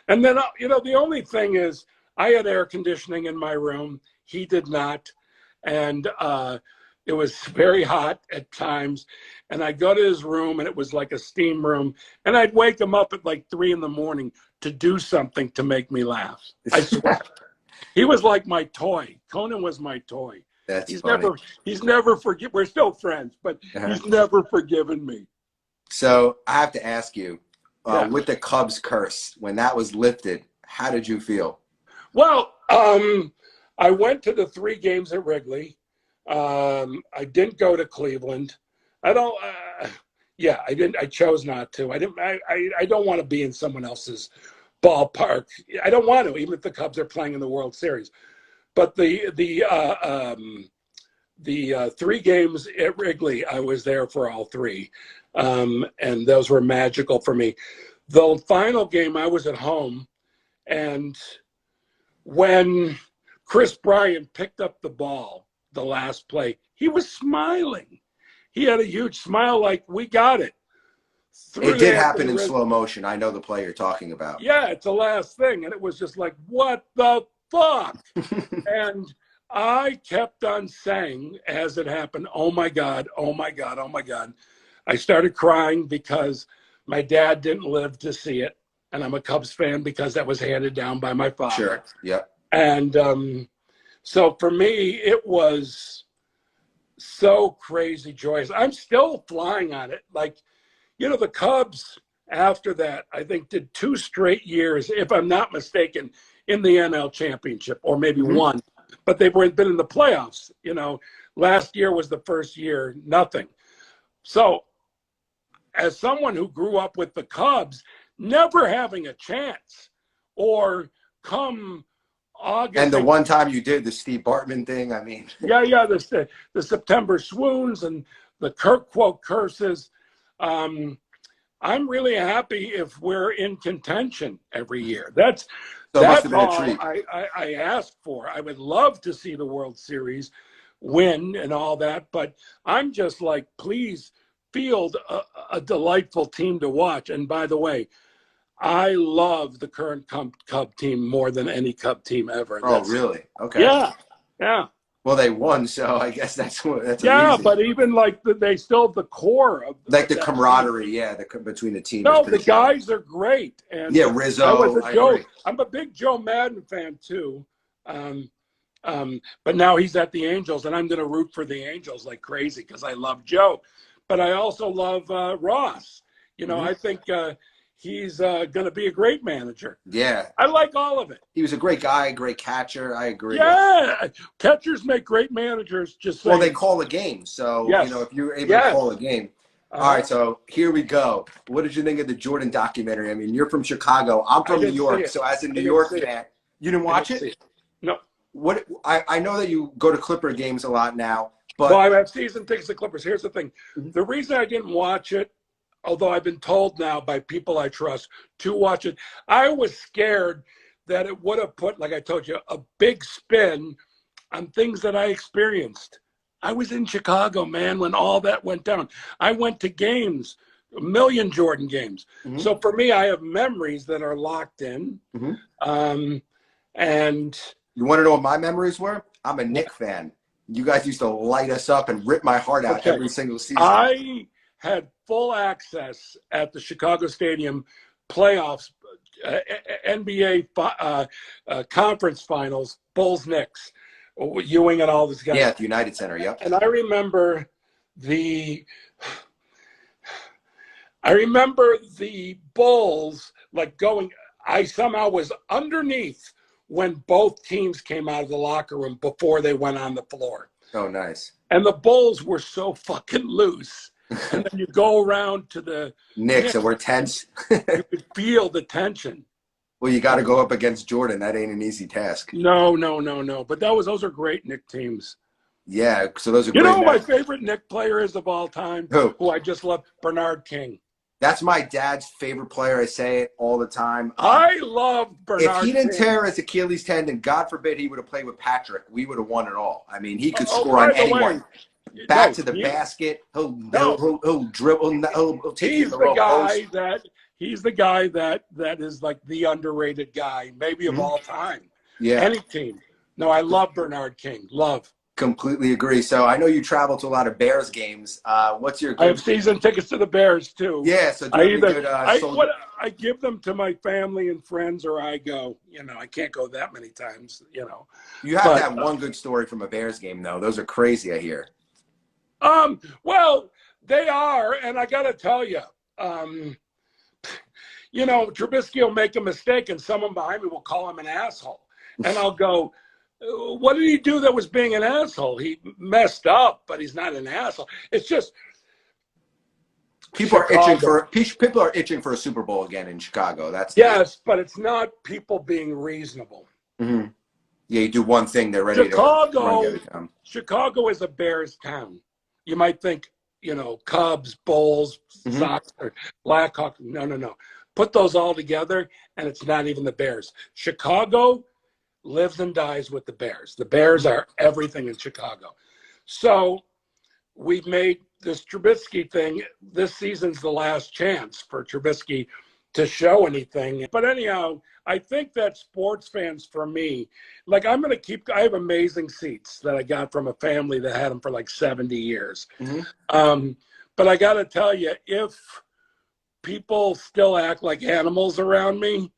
And then, you know, the only thing is I had air conditioning in my room. He did not. And it was very hot at times. And I'd go to his room, and it was like a steam room. And I'd wake him up at like 3 a.m. to do something to make me laugh. I swear. He was like my toy. Conan was my toy. He's funny. He's never forgiven. We're still friends, but he's never forgiven me. So I have to ask you, with the Cubs curse, when that was lifted, how did you feel? Well, I went to the 3 games at Wrigley. I didn't go to Cleveland. I didn't. I chose not to. I didn't. I don't want to be in someone else's ballpark. I don't want to, even if the Cubs are playing in the World Series. But the 3 games at Wrigley, I was there for all 3, and those were magical for me. The final game, I was at home, and when Chris Bryant picked up the ball, the last play, he was smiling. He had a huge smile, like, we got it. It did happen in slow motion. I know the play you're talking about. Yeah, it's the last thing. And it was just like, what the fuck? And I kept on saying as it happened, oh my God, oh my God, oh my God. I started crying because my dad didn't live to see it. And I'm a Cubs fan because that was handed down by my father. Sure, yep. And so for me, it was so crazy joyous. I'm still flying on it. Like, you know, the Cubs after that, I think, did 2 straight years, if I'm not mistaken, in the NL Championship, or maybe 1. But they've been in the playoffs. You know, last year was the first year, nothing. So as someone who grew up with the Cubs, never having a chance, or come August. And the one time you did the Steve Bartman thing, I mean. Yeah, the September swoons and the Kirk quote curses. I'm really happy if we're in contention every year. That's all I ask for. I would love to see the World Series win and all that, but I'm just like, please field a delightful team to watch. And by the way, I love the current Cub team more than any Cub team ever. Oh, really? Okay. Yeah. Well, they won, so I guess that's yeah. amazing. But even like they still the core of like the camaraderie, between the team. No, the guys are great. And yeah, Rizzo. I'm a big Joe Madden fan too. But now he's at the Angels, and I'm going to root for the Angels like crazy because I love Joe. But I also love Ross. You know, I think he's going to be a great manager. Yeah. I like all of it. He was a great guy, great catcher. I agree. Yeah. Catchers make great managers. Just saying. Well, they call a game. So, you know, if you're able to call a game. All right, so here we go. What did you think of the Jordan documentary? I mean, you're from Chicago. I'm from New York. So as a New York fan, you didn't watch it? No. What? I know that you go to Clipper games a lot now. But well, I have season tickets to Clippers. Here's the thing. The reason I didn't watch it, although I've been told now by people I trust to watch it, I was scared that it would have put, like I told you, a big spin on things that I experienced. I was in Chicago, man, when all that went down. I went to games, 1 million Jordan games. So for me, I have memories that are locked in. And you want to know what my memories were? I'm a Knicks fan. You guys used to light us up and rip my heart out every single season. I had full access at the Chicago Stadium playoffs, NBA conference finals, Bulls Knicks, Ewing and all these guys. Yeah, at the United Center, yep. And I remember I remember the Bulls like going. I somehow was underneath when both teams came out of the locker room before they went on the floor. Oh, nice. And the Bulls were so fucking loose. And then you go around to the Knicks, and we're tense. you could feel the tension. Well, you got to go up against Jordan. That ain't an easy task. No. But those are great Knick teams. Yeah, so those are You great. know who my favorite Knick player is of all time? Who I just love? Bernard King. That's my dad's favorite player. I say it all the time. I love Bernard If he didn't King. tear his Achilles tendon, God forbid he would have played with Patrick, we would have won it all. I mean, he could score on anyone. Back to the basket. He'll dribble. He'll take you to the post. He's the guy that is like the underrated guy, maybe of all time. Yeah. Any team. No, I love Bernard King. Love. Completely agree. So I know you travel to a lot of Bears games. What's your? I have season tickets to the Bears too. Yeah. So I give them to my family and friends, or I go. You know, I can't go that many times. You know. You have to have one good story from a Bears game, though. Those are crazy. I hear. Well, they are, and I got to tell you, you know, Trubisky will make a mistake, and someone behind me will call him an asshole, and I'll go, what did he do that was being an asshole? He messed up, but he's not an asshole. It's just people are itching for a Super Bowl again in Chicago. But it's not people being reasonable. Mm-hmm. Yeah, you do one thing, they're ready to run the other town. Chicago is a Bears town. You might think, you know, Cubs, Bulls, Sox, or Blackhawks. No. Put those all together, and it's not even the Bears. Chicago lives and dies with the Bears. The Bears are everything in Chicago. So we've made this Trubisky thing. This season's the last chance for Trubisky to show anything. But anyhow, I think that sports fans, for me, like I have amazing seats that I got from a family that had them for like 70 years. But I got to tell you, if people still act like animals around me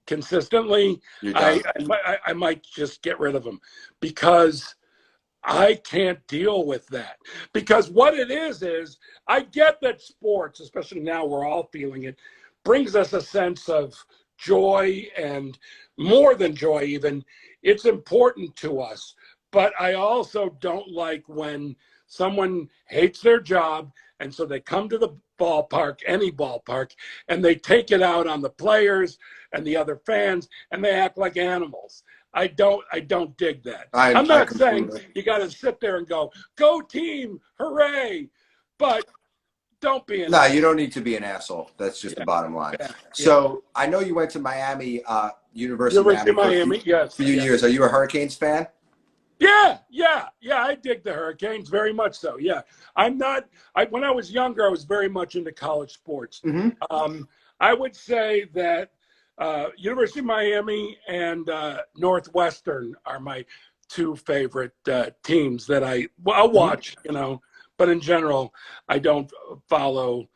consistently, I might just get rid of them, because I can't deal with that. Because what it is I get that sports, especially now we're all feeling it, brings us a sense of joy, and more than joy even. It's important to us. But I also don't like when someone hates their job, and so they come to the ballpark, any ballpark, and they take it out on the players and the other fans, and they act like animals. I don't dig that. I'm not saying you got to sit there and go team, hooray, but don't be an asshole. You don't need to be an asshole. That's just the bottom line. So I know you went to Miami, University of Miami for a few years. Are you a Hurricanes fan? Yeah. I dig the Hurricanes very much so. Yeah, when I was younger, I was very much into college sports. I would say that University of Miami and Northwestern are my two favorite teams that I'll watch, you know, but in general, I don't follow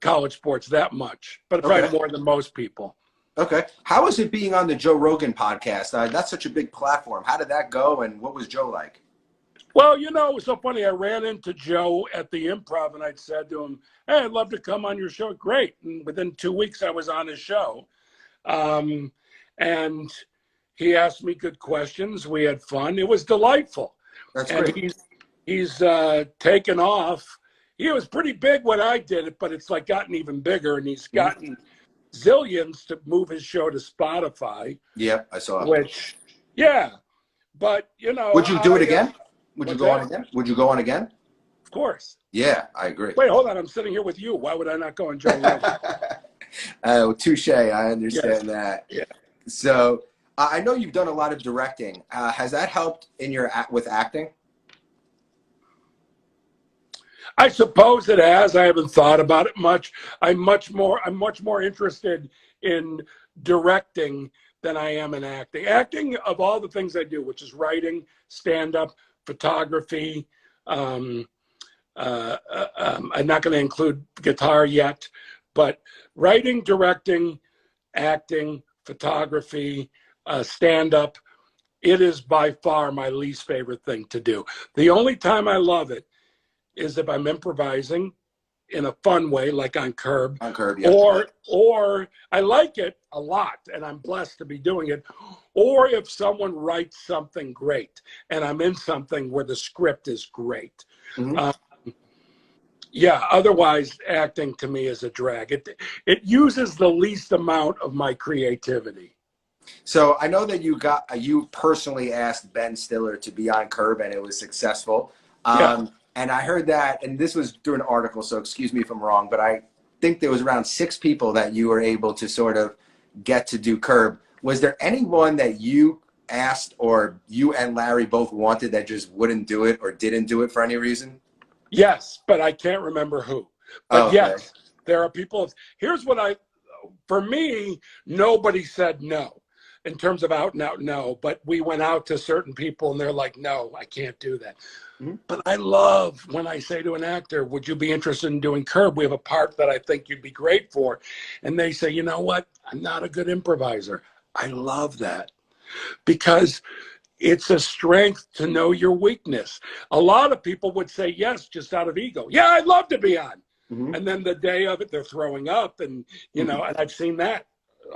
college sports that much, but probably more than most people. Okay. How is it being on the Joe Rogan podcast? That's such a big platform. How did that go, and what was Joe like? Well, you know, it was so funny. I ran into Joe at the Improv, and I said to him, hey, I'd love to come on your show. Great. And within 2 weeks, I was on his show. And he asked me good questions. We had fun. It was delightful. That's and great. He's taken off. He was pretty big when I did it, but it's like gotten even bigger, and he's gotten zillions to move his show to Spotify. Yep, I saw it. Which, yeah, but you know. Would you do it again? Would you go on again? Would you go on again? Of course. Yeah, I agree. Wait, hold on. I'm sitting here with you. Why would I not go on Joe Rogan? Touche. I understand that. Yeah. So I know you've done a lot of directing. Has that helped in your with acting? I suppose it has. I haven't thought about it much. I'm much more interested in directing than I am in acting. Acting, of all the things I do, which is writing, stand-up, photography. I'm not going to include guitar yet, but writing, directing, acting, photography, stand-up, it is by far my least favorite thing to do. The only time I love it is if I'm improvising in a fun way, like on Curb. On Curb, yeah. Or I like it a lot, and I'm blessed to be doing it. Or if someone writes something great, and I'm in something where the script is great. Mm-hmm. Yeah, otherwise acting to me is a drag. It uses the least amount of my creativity. So I know that you personally asked Ben Stiller to be on Curb, and it was successful. Yeah. And I heard that, and this was through an article, so excuse me if I'm wrong, but I think there was around 6 people that you were able to sort of get to do Curb. Was there anyone that you asked or you and Larry both wanted that just wouldn't do it or didn't do it for any reason? Yes, but I can't remember who. But Okay. yes, there are people. Here's what for me, nobody said no in terms of out and out no, but we went out to certain people and they're like, no, I can't do that. Mm-hmm. But I love when I say to an actor, would you be interested in doing Curb? We have a part that I think you'd be great for. And they say, you know what? I'm not a good improviser. I love that because it's a strength to know your weakness. A lot of people would say yes, just out of ego. Yeah, I'd love to be on. Mm-hmm. And then the day of it, they're throwing up and, you know, and I've seen that.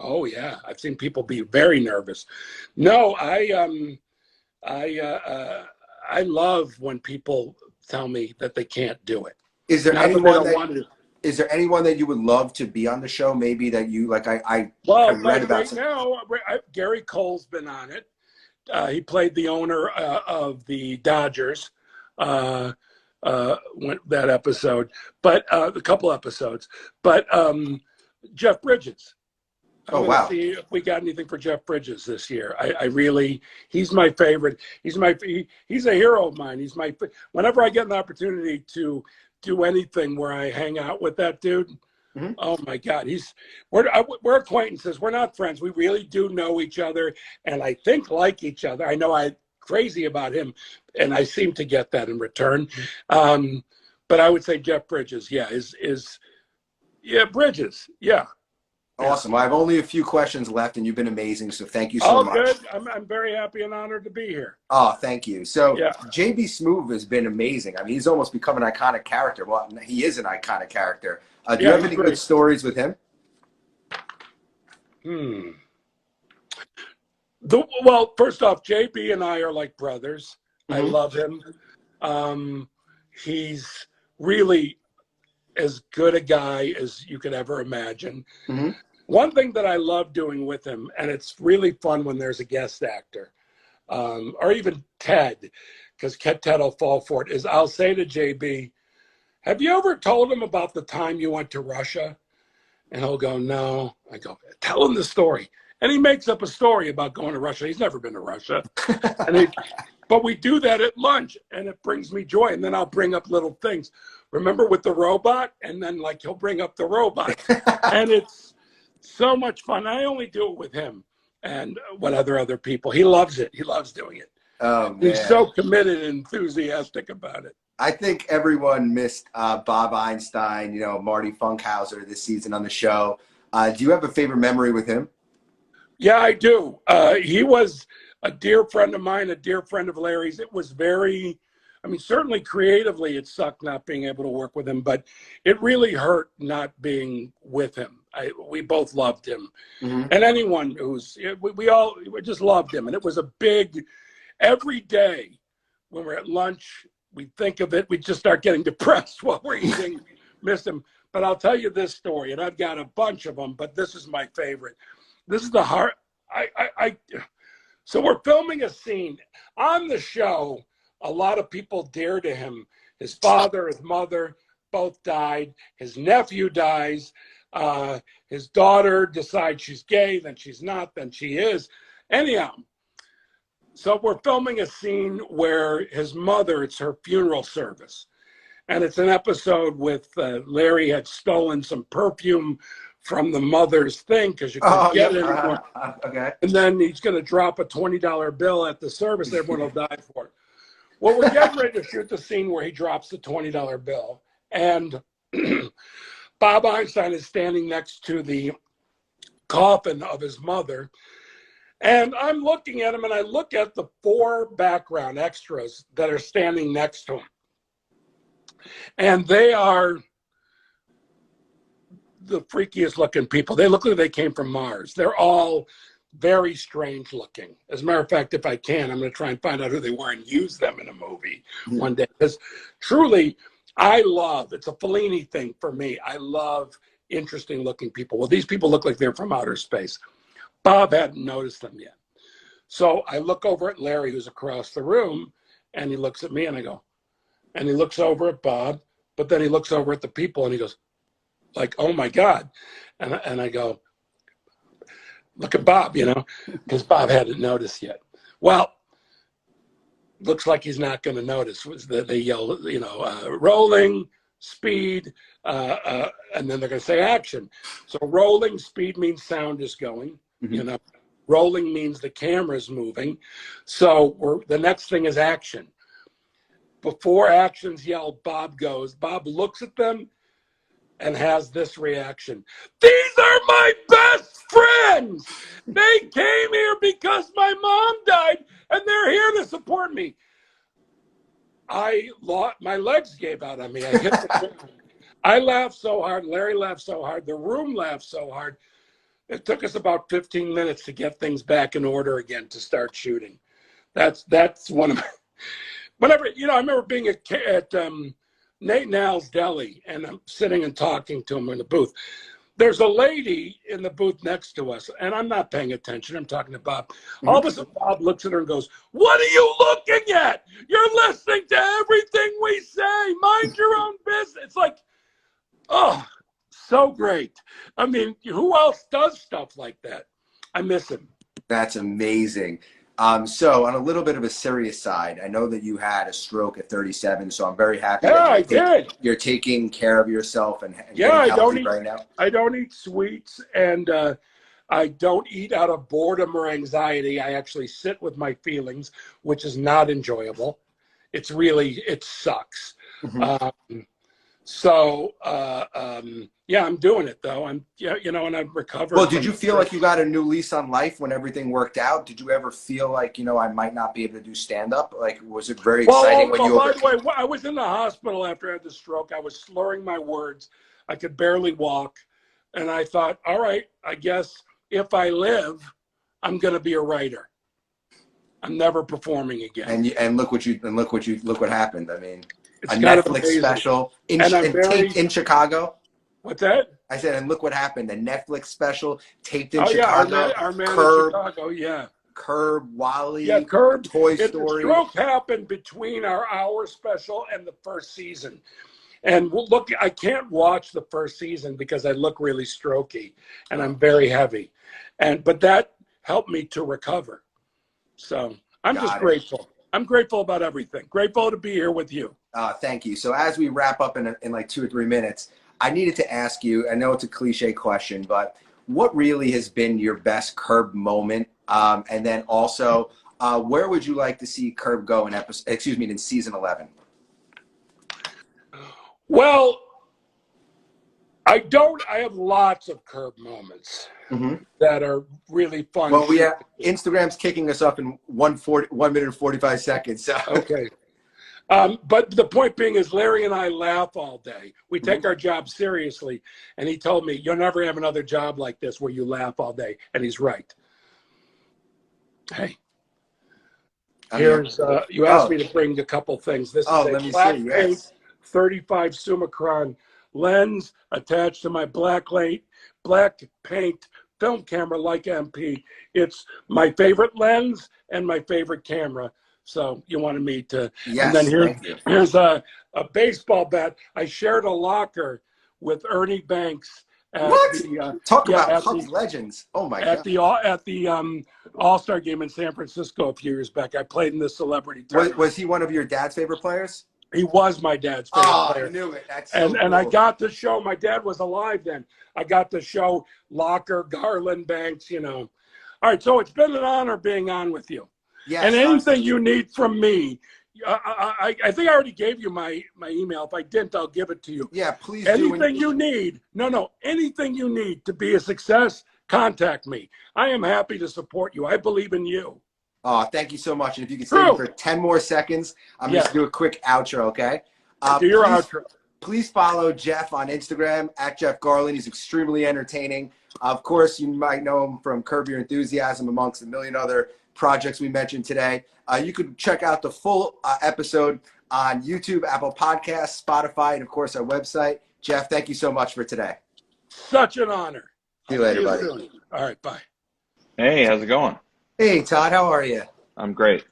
Oh yeah, I've seen people be very nervous. No, I love when people tell me that they can't do it. Is there anyone that you would love to be on the show? Maybe that you like. I read about right now. Gary Cole's been on it. He played the owner of the Dodgers. That episode, but a couple episodes. But Jeff Bridges. Oh, wow. See if we got anything for Jeff Bridges this year. I really, he's my favorite. He's a hero of mine. Whenever I get an opportunity to do anything where I hang out with that dude, mm-hmm. Oh my God, we're acquaintances. We're not friends. We really do know each other, and I think like each other. I know I'm crazy about him, and I seem to get that in return. But I would say Jeff Bridges, yeah, Bridges, yeah. Awesome. Well, I have only a few questions left, and you've been amazing, so thank you so much. Good. I'm very happy and honored to be here. Oh, thank you. So JB Smoove has been amazing. I mean, he's almost become an iconic character. Well, he is an iconic character. Do you have any good stories with him? Well, first off, JB and I are like brothers. Mm-hmm. I love him. He's really as good a guy as you could ever imagine. Mm-hmm. One thing that I love doing with him, and it's really fun when there's a guest actor, or even Ted, because Ted will fall for it, is I'll say to JB, have you ever told him about the time you went to Russia? And he'll go, no. I go, tell him the story. And he makes up a story about going to Russia. He's never been to Russia. But we do that at lunch, and it brings me joy. And then I'll bring up little things. Remember with the robot? And then, he'll bring up the robot. And it's so much fun. I only do it with him and other people. He loves it. He loves doing it. Oh, man. He's so committed and enthusiastic about it. I think everyone missed Bob Einstein, Marty Funkhauser this season on the show. Do you have a favorite memory with him? Yeah, I do. He was a dear friend of mine, a dear friend of Larry's. It was certainly creatively it sucked not being able to work with him, but it really hurt not being with him. We both loved him. Mm-hmm. And anyone we just loved him. And it was a big, every day when we're at lunch, we think of it, we just start getting depressed while we're eating, miss him. But I'll tell you this story, and I've got a bunch of them, but this is my favorite. This is the heart. So we're filming a scene. On the show, a lot of people dear to him. His father, his mother, both died. His nephew dies. His daughter decides she's gay, then she's not, then she is. Anyhow, so we're filming a scene where his mother, it's her funeral service. And it's an episode with Larry had stolen some perfume from the mother's thing because you couldn't get it anymore. Okay. And then he's going to drop a $20 bill at the service. Everyone will die for it. Well, we're getting ready to shoot the scene where he drops the $20 bill. And Bob Einstein is standing next to the coffin of his mother. And I'm looking at him, and I look at the 4 background extras that are standing next to him. And they are the freakiest looking people. They look like they came from Mars. They're all very strange looking. As a matter of fact, if I can, I'm going to try and find out who they were and use them in a movie one day. Because truly, it's a Fellini thing for me. I love interesting looking people. Well, these people look like they're from outer space. Bob hadn't noticed them yet. So I look over at Larry, who's across the room, and he looks at me and I go, and he looks over at Bob, but then he looks over at the people and he goes, like, oh my God. And I go, look at Bob, because Bob hadn't noticed yet. Well, looks like he's not going to notice. They yell, rolling, speed, and then they're going to say action. So rolling, speed means sound is going, rolling means the camera's moving. So the next thing is action. Before action's yelled, Bob looks at them and has this reaction. These are my best friends. They came here because my mom died and they're here to support me. My legs gave out on me. I hit the ground. I laughed so hard. Larry laughed so hard. The room laughed so hard. It took us about 15 minutes to get things back in order again to start shooting. That's one of my, whenever, I remember being at Nate Nal's Deli, and I'm sitting and talking to him in the booth. There's a lady in the booth next to us, and I'm not paying attention. I'm talking to Bob. All of a sudden, Bob looks at her and goes, "What are you looking at? You're listening to everything we say. Mind your own business." It's like, oh, so great. I mean, who else does stuff like that? I miss him. That's amazing. So on a little bit of a serious side, I know that you had a stroke at 37, so I'm very happy that you're taking care of yourself and getting healthy right now. I don't eat sweets, and I don't eat out of boredom or anxiety. I actually sit with my feelings, which is not enjoyable. It sucks. Yeah, I'm doing it though. And I've recovered. Well, did you feel like you got a new lease on life when everything worked out? Did you ever feel like, I might not be able to do stand-up? Like, was it very exciting when you by the way, I was in the hospital after I had the stroke. I was slurring my words. I could barely walk. And I thought, all right, I guess if I live, I'm going to be a writer. I'm never performing again. And look what happened. I mean, it's a Netflix special taped in Chicago. What's that? I said, and look what happened. A Netflix special taped in Chicago. Yeah, our man in Chicago, yeah. Curb, Wally, Curb, Toy Story. The stroke happened between our hour special and the first season. And look, I can't watch the first season because I look really strokey and I'm very heavy. But that helped me to recover. So I'm just grateful. I'm grateful about everything. Grateful to be here with you. Thank you. So as we wrap up in like 2 or 3 minutes, I needed to ask you, I know it's a cliche question, but what really has been your best Curb moment? And then also, where would you like to see Curb go in season 11? Well, I have lots of Curb moments that are really fun. Well, Instagram's kicking us up in 1 minute and 45 seconds. So. Okay. But the point being is Larry and I laugh all day. We take our job seriously. And he told me, you'll never have another job like this where you laugh all day. And he's right. Hey, here's, you asked me to bring a couple things. This is a black paint 35 Summicron lens attached to my black paint film camera like MP. It's my favorite lens and my favorite camera. So you wanted me to, yes, and then here's a baseball bat. I shared a locker with Ernie Banks. Talk about Cubs legends. Oh my God. At the All-Star game in San Francisco a few years back. I played in the celebrity tournament. Was he one of your dad's favorite players? He was my dad's favorite player. I knew it. That's so and I got to show, my dad was alive then. I got to show Locker, Garlin, Banks, All right, so it's been an honor being on with you. Yes, and anything you need from me, I think I already gave you my email. If I didn't, I'll give it to you. Yeah, please anything you need. Anything you need to be a success, contact me. I am happy to support you. I believe in you. Oh, thank you so much. And if you could stay for 10 more seconds, I'm just going to do a quick outro, okay? Do your outro. please follow Jeff on Instagram at Jeff Garlin. He's extremely entertaining. Of course, you might know him from Curb Your Enthusiasm, amongst a million other projects we mentioned today. You could check out the full episode on YouTube, Apple Podcasts, Spotify, and of course our website. Jeff, thank you so much for today. Such an honor. See you later, buddy. Soon. All right, bye. Hey, how's it going? Hey, Todd, how are you? I'm great.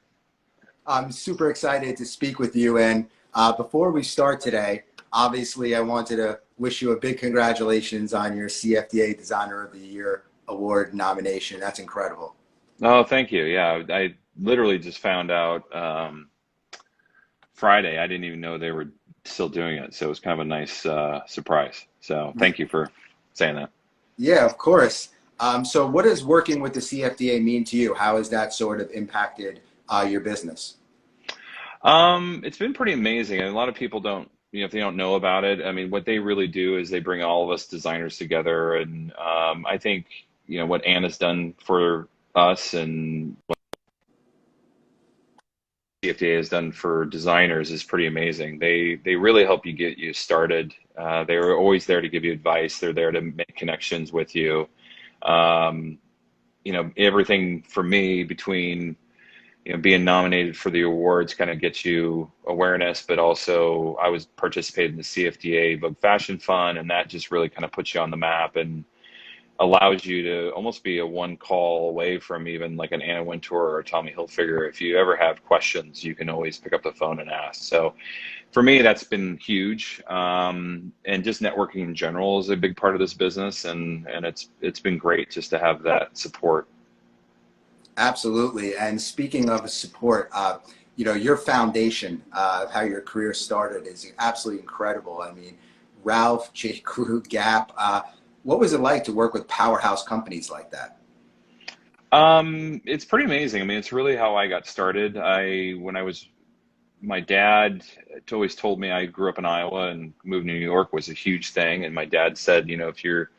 I'm super excited to speak with you. And before we start today, obviously, I wanted to wish you a big congratulations on your CFDA Designer of the Year Award nomination. That's incredible. Oh, thank you. Yeah, I literally just found out Friday. I didn't even know they were still doing it. So it was kind of a nice surprise. So thank you for saying that. Yeah, of course. So what does working with the CFDA mean to you? How has that sort of impacted your business? It's been pretty amazing. And a lot of people don't, if they don't know about it, I mean, what they really do is they bring all of us designers together. And I think, what Anna's done for us and what CFDA has done for designers is pretty amazing. They really help you get you started. They're always there to give you advice. They're there to make connections with you. Everything for me between being nominated for the awards kind of gets you awareness, but also I was participating in the CFDA Vogue Fashion Fund, and that just really kind of puts you on the map and allows you to almost be a one call away from even like an Anna Wintour or Tommy Hilfiger. If you ever have questions, you can always pick up the phone and ask. So for me, that's been huge. And just networking in general is a big part of this business. And it's been great just to have that support. Absolutely. And speaking of support, your foundation of how your career started is absolutely incredible. I mean, Ralph, J. Crew, Gap, what was it like to work with powerhouse companies like that? It's pretty amazing. I mean, it's really how I got started. My dad always told me I grew up in Iowa and moved to New York was a huge thing. And my dad said, if you're,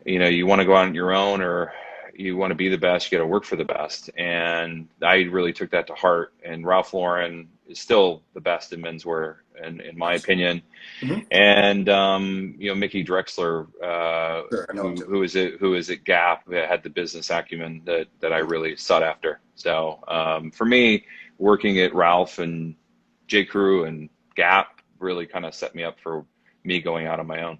you want to go out on your own or you want to be the best, you got to work for the best. And I really took that to heart. And Ralph Lauren is still the best in menswear, in my opinion. Mm-hmm. And Mickey Drexler, sure, who is at Gap, had the business acumen that I really sought after. So for me, working at Ralph and J. Crew and Gap really kind of set me up for me going out on my own.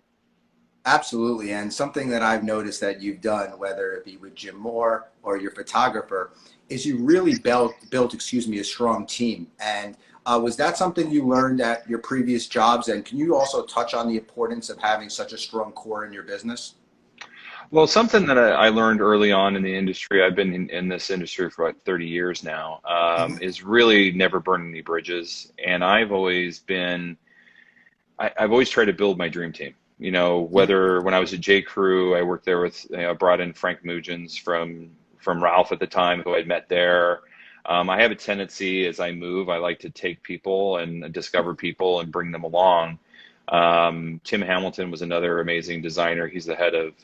Absolutely. And something that I've noticed that you've done, whether it be with Jim Moore or your photographer, is you really built a strong team. And was that something you learned at your previous jobs? And can you also touch on the importance of having such a strong core in your business? Well, something that I learned early on in the industry, I've been in this industry for about 30 years now, is really never burn any bridges. And I've always tried to build my dream team. Whether when I was at J. Crew, I worked there with, I brought in Frank Mugens from Ralph at the time, who I'd met there. I have a tendency as I move, I like to take people and discover people and bring them along. Tim Hamilton was another amazing designer. He's the head of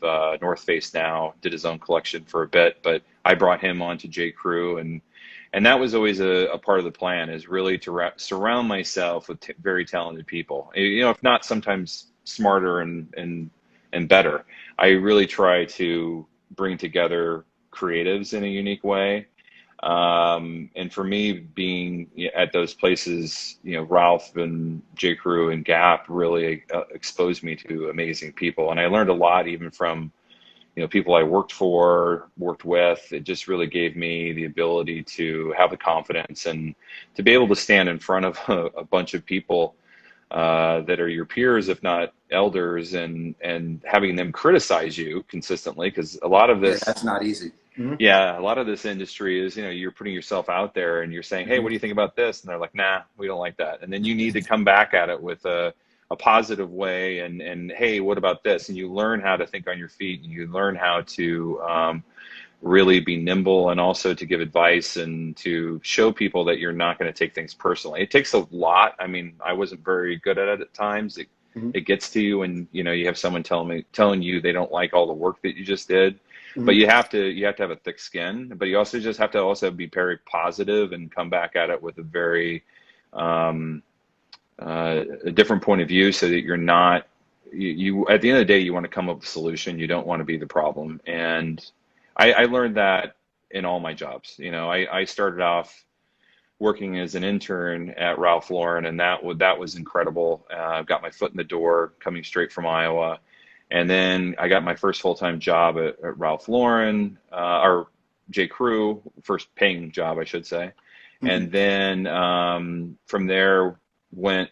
North Face now, did his own collection for a bit, but I brought him on to J. Crew, and that was always a part of the plan, is really to surround myself with very talented people. If not sometimes smarter and better. I really try to bring together creatives in a unique way. And for me, being at those places, Ralph and J. Crew and Gap really exposed me to amazing people. And I learned a lot even from, people I worked with. It just really gave me the ability to have the confidence and to be able to stand in front of a bunch of people that are your peers, if not elders, and having them criticize you consistently, because a lot of this, that's not easy. Mm-hmm. Yeah, a lot of this industry is, you're putting yourself out there and you're saying, hey, what do you think about this? And they're like, nah, we don't like that. And then you need to come back at it with a positive way and hey, what about this? And you learn how to think on your feet, and you learn how to really be nimble, and also to give advice and to show people that you're not going to take things personally. It takes a lot. I mean, I wasn't very good at it at times. It gets to you, and you have someone telling you they don't like all the work that you just did. Mm-hmm. But you have to have a thick skin. But you also just have to be very positive and come back at it with a very a different point of view, so that you're not, you at the end of the day, you want to come up with a solution. You don't want to be the problem. And I learned that in all my jobs. You know, I started off working as an intern at Ralph Lauren, and that was incredible. Got my foot in the door coming straight from Iowa. And then I got my first full-time job at Ralph Lauren, or J. Crew, first paying job, I should say. Mm-hmm. And then from there went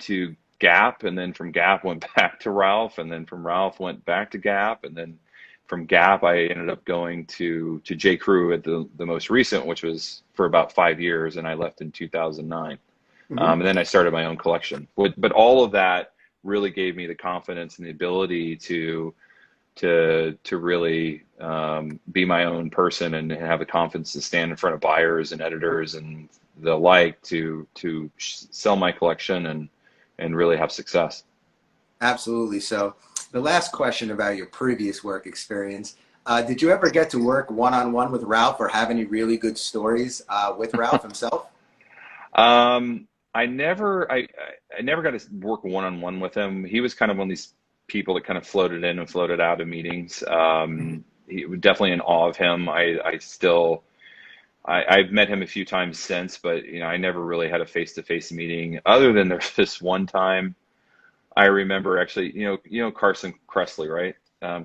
to Gap, and then from Gap went back to Ralph, and then from Ralph went back to Gap, and then from Gap I ended up going to J. Crew at the most recent, which was for about 5 years, and I left in 2009. Mm-hmm. And then I started my own collection. But all of that really gave me the confidence and the ability to really be my own person and have the confidence to stand in front of buyers and editors and the like to sell my collection and really have success. Absolutely. So the last question about your previous work experience, did you ever get to work one-on-one with Ralph or have any really good stories with Ralph himself? I never got to work one-on-one with him. He was kind of one of these people that kind of floated in and floated out of meetings. He was definitely in awe of him. I've met him a few times since, but you know, I never really had a face-to-face meeting, other than there's this one time I remember actually, you know Carson Kressley, right?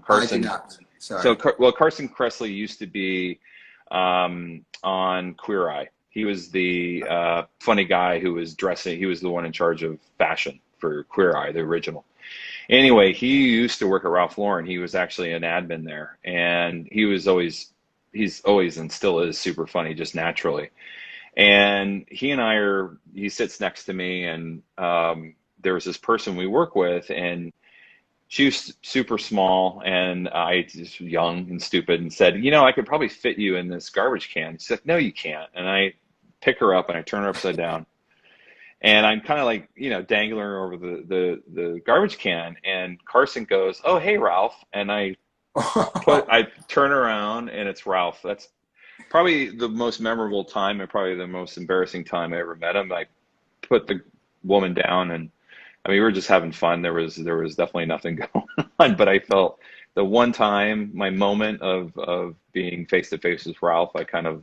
Carson. I do not. Sorry. So, Carson Kressley used to be on Queer Eye. He was the funny guy who was dressing. He was the one in charge of fashion for Queer Eye, the original. Anyway, he used to work at Ralph Lauren. He was actually an admin there, and he's always and still is super funny, just naturally. And he sits next to me, and there was this person we work with, and she was super small, and I just young and stupid, and said, you know, I could probably fit you in this garbage can. She's like, no, you can't. And I pick her up and I turn her upside down, and I'm kind of like, you know, dangling her over the garbage can, and Carson goes, oh, hey, Ralph. And I turn around, and it's Ralph. That's probably the most memorable time and probably the most embarrassing time I ever met him. I put the woman down, and I mean, we were just having fun. There was definitely nothing going on, but I felt the one time, my moment of being face to face with Ralph, I kind of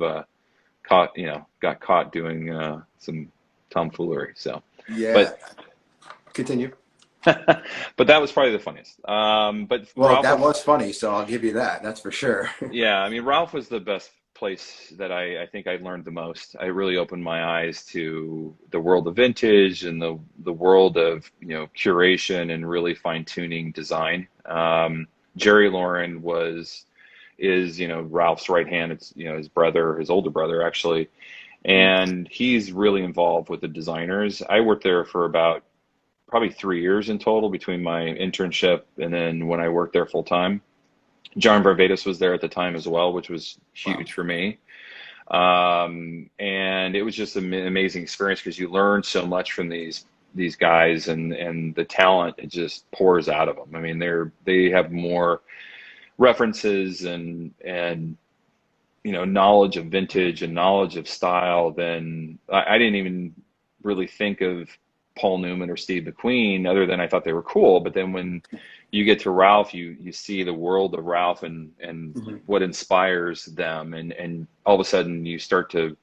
got caught doing some tomfoolery. So yeah, but continue. But that was probably the funniest. But well, that was funny, so I'll give you that. That's for sure. Yeah, I mean, Ralph was the best place that I think I learned the most. I really opened my eyes to the world of vintage and the world of, you know, curation and really fine tuning design. Jerry Lauren is you know, Ralph's right hand. It's, you know, his older brother actually, and he's really involved with the designers. I worked there for about probably 3 years in total between my internship and then when I worked there full time. John Varvatos was there at the time as well, which was huge for me. And it was just an amazing experience because you learn so much from these guys, and the talent, it just pours out of them. I mean, they have more references and you know, knowledge of vintage and knowledge of style than I didn't even really think of Paul Newman or Steve McQueen, other than I thought they were cool. But then when you get to Ralph, you see the world of Ralph and mm-hmm. what inspires them, and all of a sudden you start to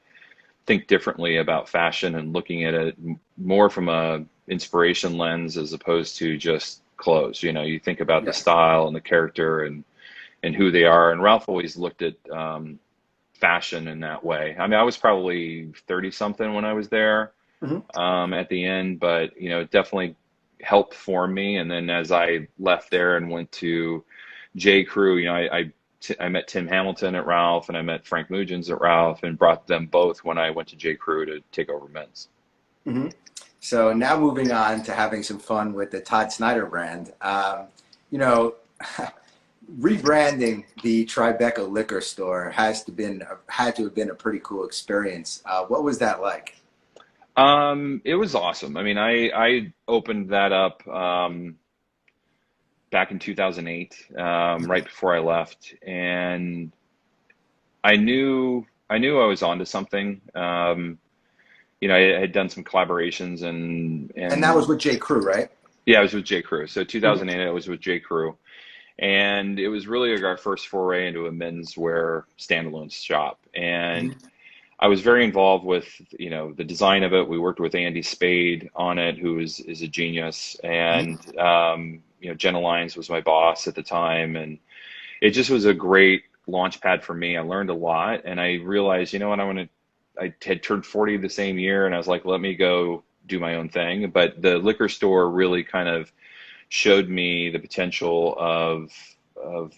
think differently about fashion and looking at it more from a inspiration lens as opposed to just clothes. You know, you think about the style and the character and who they are. And Ralph always looked at fashion in that way. I mean, I was probably 30 something when I was there. Mm-hmm. At the end, but you know, it definitely helped form me. And then as I left there and went to J. Crew, you know, I met Tim Hamilton at Ralph, and I met Frank Mugens at Ralph, and brought them both when I went to J. Crew to take over men's. Mm-hmm. So now moving on to having some fun with the Todd Snyder brand. You know, rebranding the Tribeca liquor store had to have been a pretty cool experience. What was that like? It was awesome. I mean, I opened that up back in 2008, right before I left, and I knew I was onto something. I had done some collaborations And that was with J. Crew, right? yeah, I was with J. Crew. So 2008, I was with J. Crew. And it was really like our first foray into a menswear standalone shop. And I was very involved with, the design of it. We worked with Andy Spade on it, who is a genius. And, Jenna Lyons was my boss at the time. And it just was a great launch pad for me. I learned a lot. And I realized, you know what, I had turned 40 the same year. And I was like, let me go do my own thing. But the liquor store really kind of showed me the potential of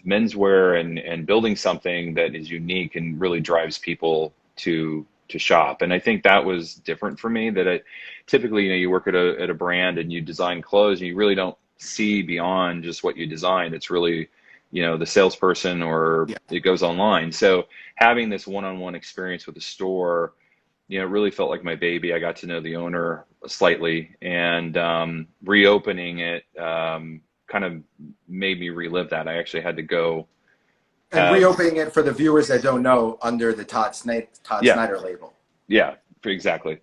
menswear and building something that is unique and really drives people to shop. And I think that was different for me, that typically, you work at a brand and you design clothes and you really don't see beyond just what you design. It's really, the salesperson, or it goes online. So having this one-on-one experience with the store, it really felt like my baby. I got to know the owner slightly, and reopening it kind of made me relive that. I actually had to go. And reopening it, for the viewers that don't know, under the Todd Snyder label. Yeah, exactly.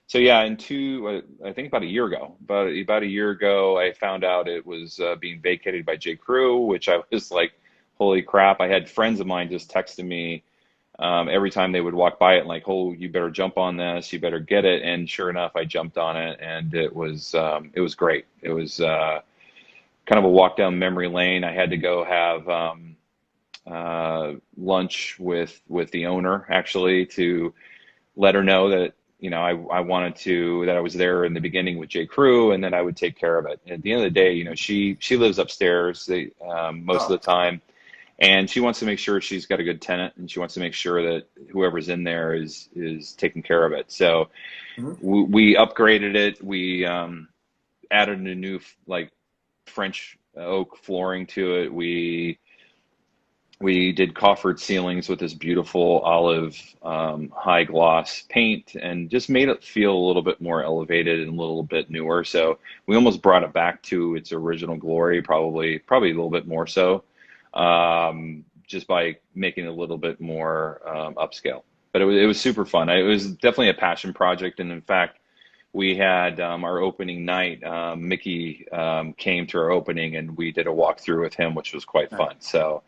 So yeah, I think about a year ago, I found out it was being vacated by J. Crew, which I was like, holy crap. I had friends of mine just texting me every time they would walk by it, like, oh, you better jump on this, you better get it. And sure enough, I jumped on it, and it was great. It was kind of a walk down memory lane. I had to go have lunch with the owner, actually, to let her know that, I wanted that I was there in the beginning with J. Crew, and then I would take care of it. And at the end of the day, she lives upstairs most of the time. And she wants to make sure she's got a good tenant, and she wants to make sure that whoever's in there is taking care of it. So we upgraded it. We added a new French oak flooring to it. We did coffered ceilings with this beautiful olive high gloss paint, and just made it feel a little bit more elevated and a little bit newer. So we almost brought it back to its original glory, probably a little bit more so. Just by making it a little bit more upscale. But it was super fun. It was definitely a passion project. And in fact, we had our opening night, Mickey came to our opening, and we did a walkthrough with him, which was quite fun. So,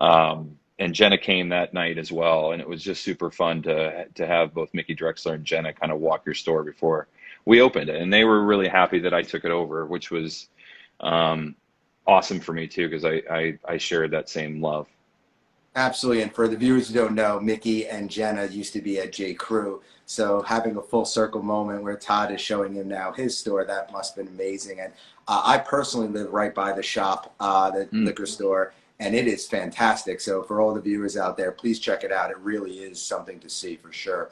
and Jenna came that night as well. And it was just super fun to have both Mickey Drexler and Jenna kind of walk your store before we opened it. And they were really happy that I took it over, which was awesome for me too, because I shared that same love. Absolutely. And for the viewers who don't know, Mickey and Jenna used to be at J. Crew. So having a full circle moment where Todd is showing him now his store, that must have been amazing. And I personally live right by the shop, the liquor store, and it is fantastic. So for all the viewers out there, please check it out. It really is something to see for sure.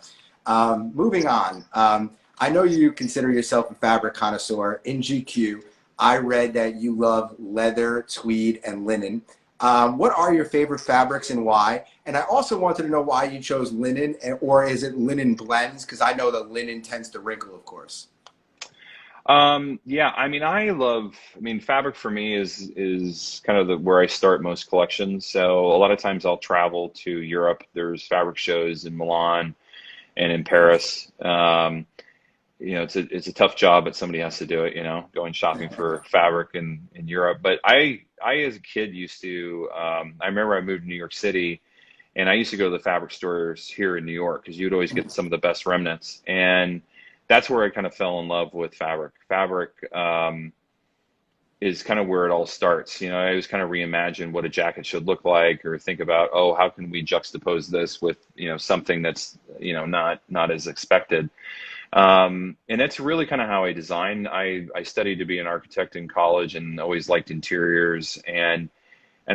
Moving on. I know you consider yourself a fabric connoisseur. In GQ, I read that you love leather, tweed, and linen. What are your favorite fabrics and why? And I also wanted to know why you chose linen, or is it linen blends? Because I know that linen tends to wrinkle, of course. Yeah, fabric for me is kind of where I start most collections. So a lot of times I'll travel to Europe. There's fabric shows in Milan and in Paris. It's a tough job, but somebody has to do it, going shopping for fabric in Europe. But I as a kid used to, I remember I moved to New York City, and I used to go to the fabric stores here in New York, because you'd always get some of the best remnants. And that's where I kind of fell in love with fabric. Fabric is kind of where it all starts. I always kind of reimagine what a jacket should look like, or think about, how can we juxtapose this with, something that's, not as expected. And that's really kind of how I design. I studied to be an architect in college, and always liked interiors. And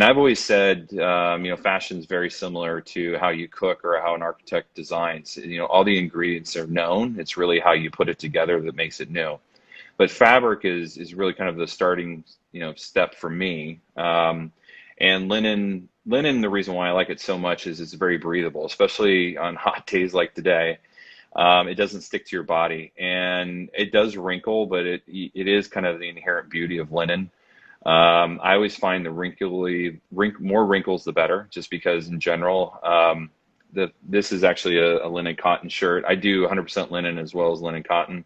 I've always said, fashion is very similar to how you cook or how an architect designs. All the ingredients are known. It's really how you put it together that makes it new. But fabric is really kind of the starting, step for me. And linen, the reason why I like it so much is it's very breathable, especially on hot days like today. It doesn't stick to your body, and it does wrinkle, but it is kind of the inherent beauty of linen. I always find the more wrinkles, the better, just because in general, this is actually a linen cotton shirt. I do 100% linen as well as linen cotton.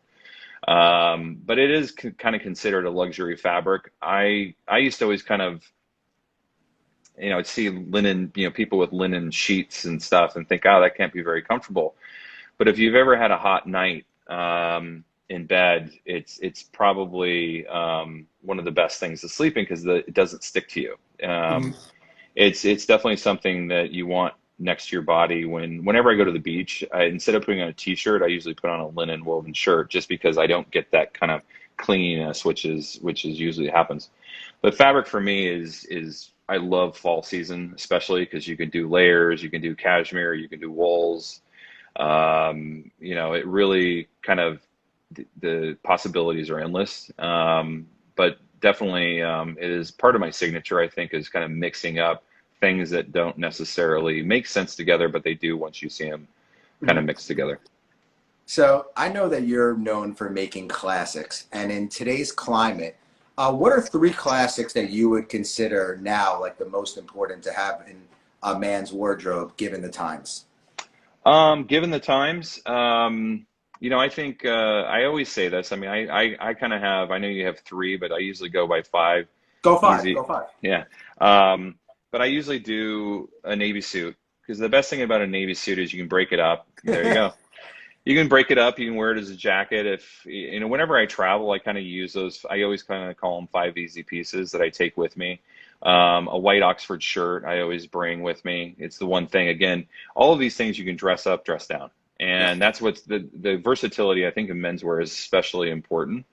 But it is kind of considered a luxury fabric. I used to always kind of, I'd see linen, people with linen sheets and stuff and think, oh, that can't be very comfortable. But if you've ever had a hot night in bed, it's probably one of the best things to sleep in because it doesn't stick to you. It's definitely something that you want next to your body. Whenever I go to the beach, instead of putting on a t-shirt, I usually put on a linen woven shirt just because I don't get that kind of clinginess, which is usually happens. But fabric for me is I love fall season, especially because you can do layers, you can do cashmere, you can do wools. It really kind of the possibilities are endless. But definitely it is part of my signature, I think, is kind of mixing up things that don't necessarily make sense together, but they do once you see them kind of mixed together. So I know that you're known for making classics, and in today's climate, what are 3 classics that you would consider now like the most important to have in a man's wardrobe given the times? Given the times, I think I always say this. I mean, I kind of have. I know you have 3, but I usually go by 5. Go 5. Easy. Go 5. Yeah. But I usually do a navy suit because the best thing about a navy suit is you can break it up. There you go. You can break it up. You can wear it as a jacket. If whenever I travel, I kind of use those. I always kind of call them 5 easy pieces that I take with me. A white Oxford shirt I always bring with me. It's the one thing. Again, all of these things you can dress up, dress down, and that's what's the versatility. I think in menswear is especially important.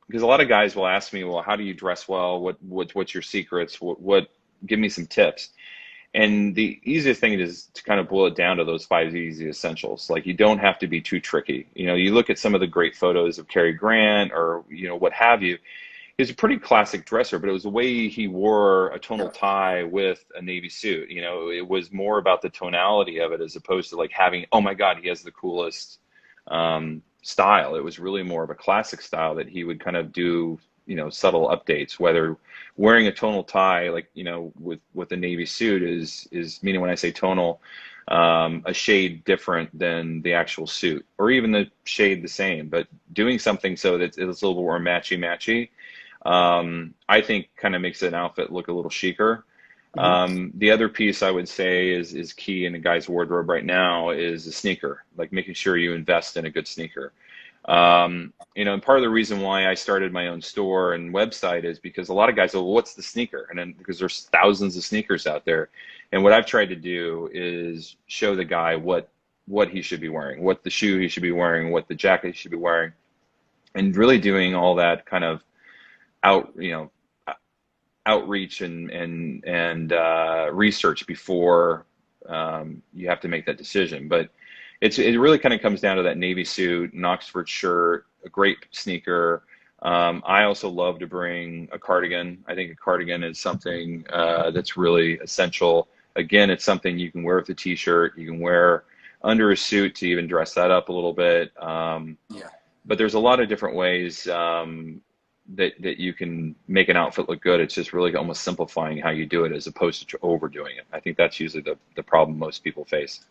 Because a lot of guys will ask me, well, how do you dress well? What's your secrets? What give me some tips. And the easiest thing is to kind of boil it down to those 5 easy essentials. Like, you don't have to be too tricky. You look at some of the great photos of Cary Grant or, what have you. He's a pretty classic dresser, but it was the way he wore a tonal tie with a navy suit. It was more about the tonality of it as opposed to like having, oh my God, he has the coolest style. It was really more of a classic style that he would kind of do, subtle updates, whether wearing a tonal tie, like, with a navy suit is meaning when I say tonal, a shade different than the actual suit, or even the shade the same, but doing something so that it's a little more matchy, I think kind of makes an outfit look a little chicer. The other piece I would say is key in a guy's wardrobe right now is a sneaker, like making sure you invest in a good sneaker. And part of the reason why I started my own store and website is because a lot of guys say, well, what's the sneaker? And then because there's thousands of sneakers out there. And what I've tried to do is show the guy what he should be wearing, what the shoe he should be wearing, what the jacket he should be wearing, and really doing all that kind of outreach and research before you have to make that decision. But it really kind of comes down to that navy suit, an Oxford shirt, a great sneaker. I also love to bring a cardigan. I think a cardigan is something that's really essential. Again, it's something you can wear with a t-shirt. You can wear under a suit to even dress that up a little bit. But there's a lot of different ways that you can make an outfit look good. It's just really almost simplifying how you do it as opposed to overdoing it. I think that's usually the problem most people face.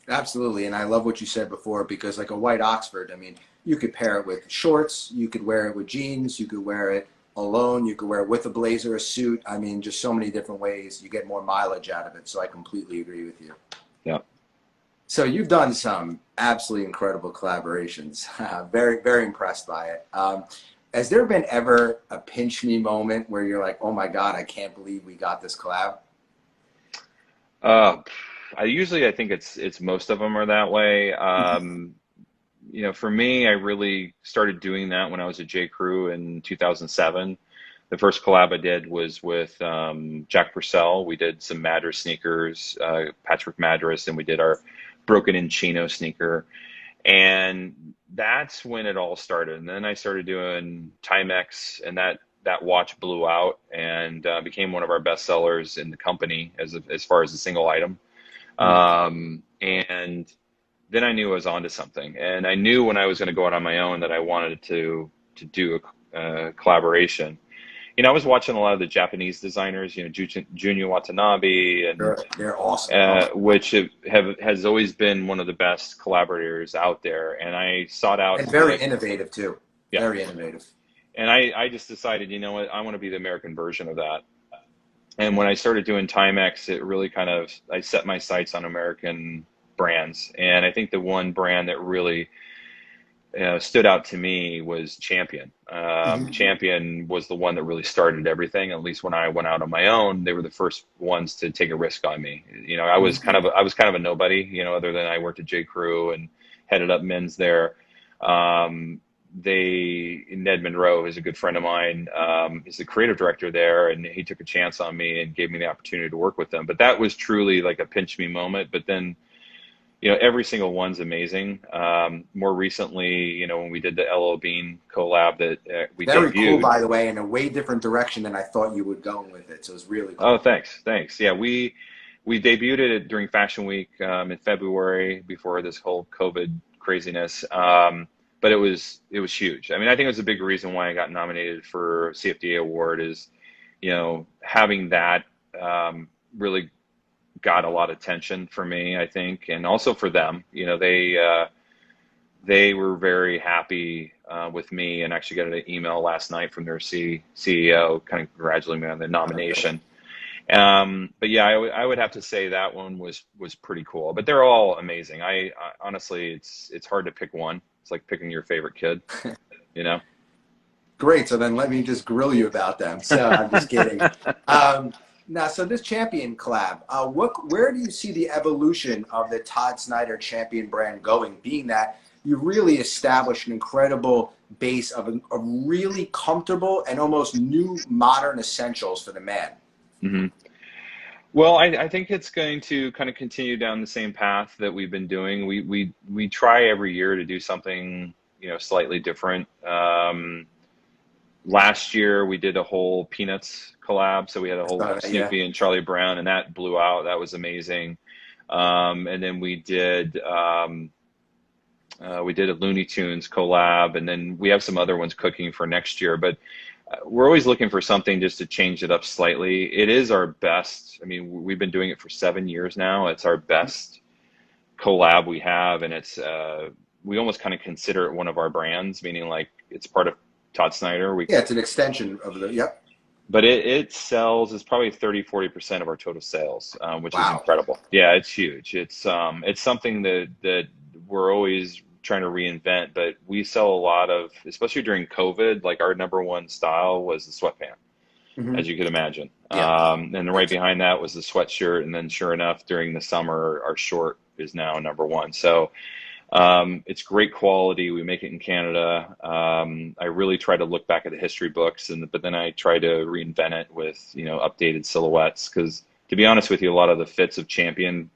Absolutely. And I love what you said before, because like a white Oxford, I mean, you could pair it with shorts, you could wear it with jeans, you could wear it alone, you could wear it with a blazer, a suit. I mean, just so many different ways you get more mileage out of it. So I completely agree with you. Yeah. So you've done some absolutely incredible collaborations. Very, very impressed by it. Has there been ever a pinch me moment where you're like, oh my God, I can't believe we got this collab? I think it's most of them are that way. For me, I really started doing that when I was at J. Crew in 2007. The first collab I did was with Jack Purcell. We did some Madras sneakers, Patrick Madras, and we did our Broken In Chino sneaker. And that's when it all started. And then I started doing Timex, and that watch blew out and became one of our best sellers in the company as far as a single item. And then I knew I was onto something, and I knew when I was going to go out on my own that I wanted to do a collaboration. I was watching a lot of the Japanese designers, Junya Watanabe, and They're awesome. which has always been one of the best collaborators out there. And I sought out And very innovative too. Yeah. Very innovative. And I just decided, you know what, I want to be the American version of that. And when I started doing Timex, it really I set my sights on American brands. And I think the one brand that really stood out to me was Champion. Champion was the one that really started everything. At least when I went out on my own, they were the first ones to take a risk on me. I was kind of a nobody, other than I worked at J. Crew and headed up men's there. Ned Monroe is a good friend of mine. He's the creative director there, and he took a chance on me and gave me the opportunity to work with them. But that was truly like a pinch me moment. But then, every single one's amazing. More recently, when we did the LL Bean collab that we very debuted. Cool, by the way, in a way different direction than I thought you would go with it. So it was really cool. Oh, thanks. Yeah, we debuted it during Fashion Week in February before this whole COVID craziness. But it was huge. I mean, I think it was a big reason why I got nominated for CFDA award is, having that really got a lot of attention for me, I think, and also for them. They were very happy with me, and actually got an email last night from their CEO kind of congratulating me on the nomination. But yeah, I would have to say that one was pretty cool. But they're all amazing. I honestly, it's hard to pick one. It's like picking your favorite kid, Great. So then let me just grill you about them. So I'm just kidding. Now, so this Champion collab, where do you see the evolution of the Todd Snyder Champion brand going, being that you really established an incredible base of really comfortable and almost new modern essentials for the man? Mm-hmm. Well, I think it's going to kind of continue down the same path that we've been doing. We try every year to do something, slightly different. Last year we did a whole Peanuts collab, so we had a whole Snoopy and Charlie Brown, and that blew out. That was amazing. And then we did a Looney Tunes collab, and then we have some other ones cooking for next year. But we're always looking for something just to change it up slightly. It is our best. I mean, we've been doing it for 7 years now. It's our best collab we have, and we almost kind of consider it one of our brands, meaning like it's part of Todd Snyder. It's an extension of the, yep. But it sells, it's probably 30-40% of our total sales, which is incredible. Yeah, it's huge. It's something that we're always trying to reinvent, but we sell a lot of, especially during COVID, like our number one style was the sweatpant, as you could imagine. Yeah. And right behind that was the sweatshirt. And then sure enough, during the summer, our short is now number one. So it's great quality. We make it in Canada. I really try to look back at the history books, but then I try to reinvent it with, updated silhouettes. Because to be honest with you, a lot of the fits of Champion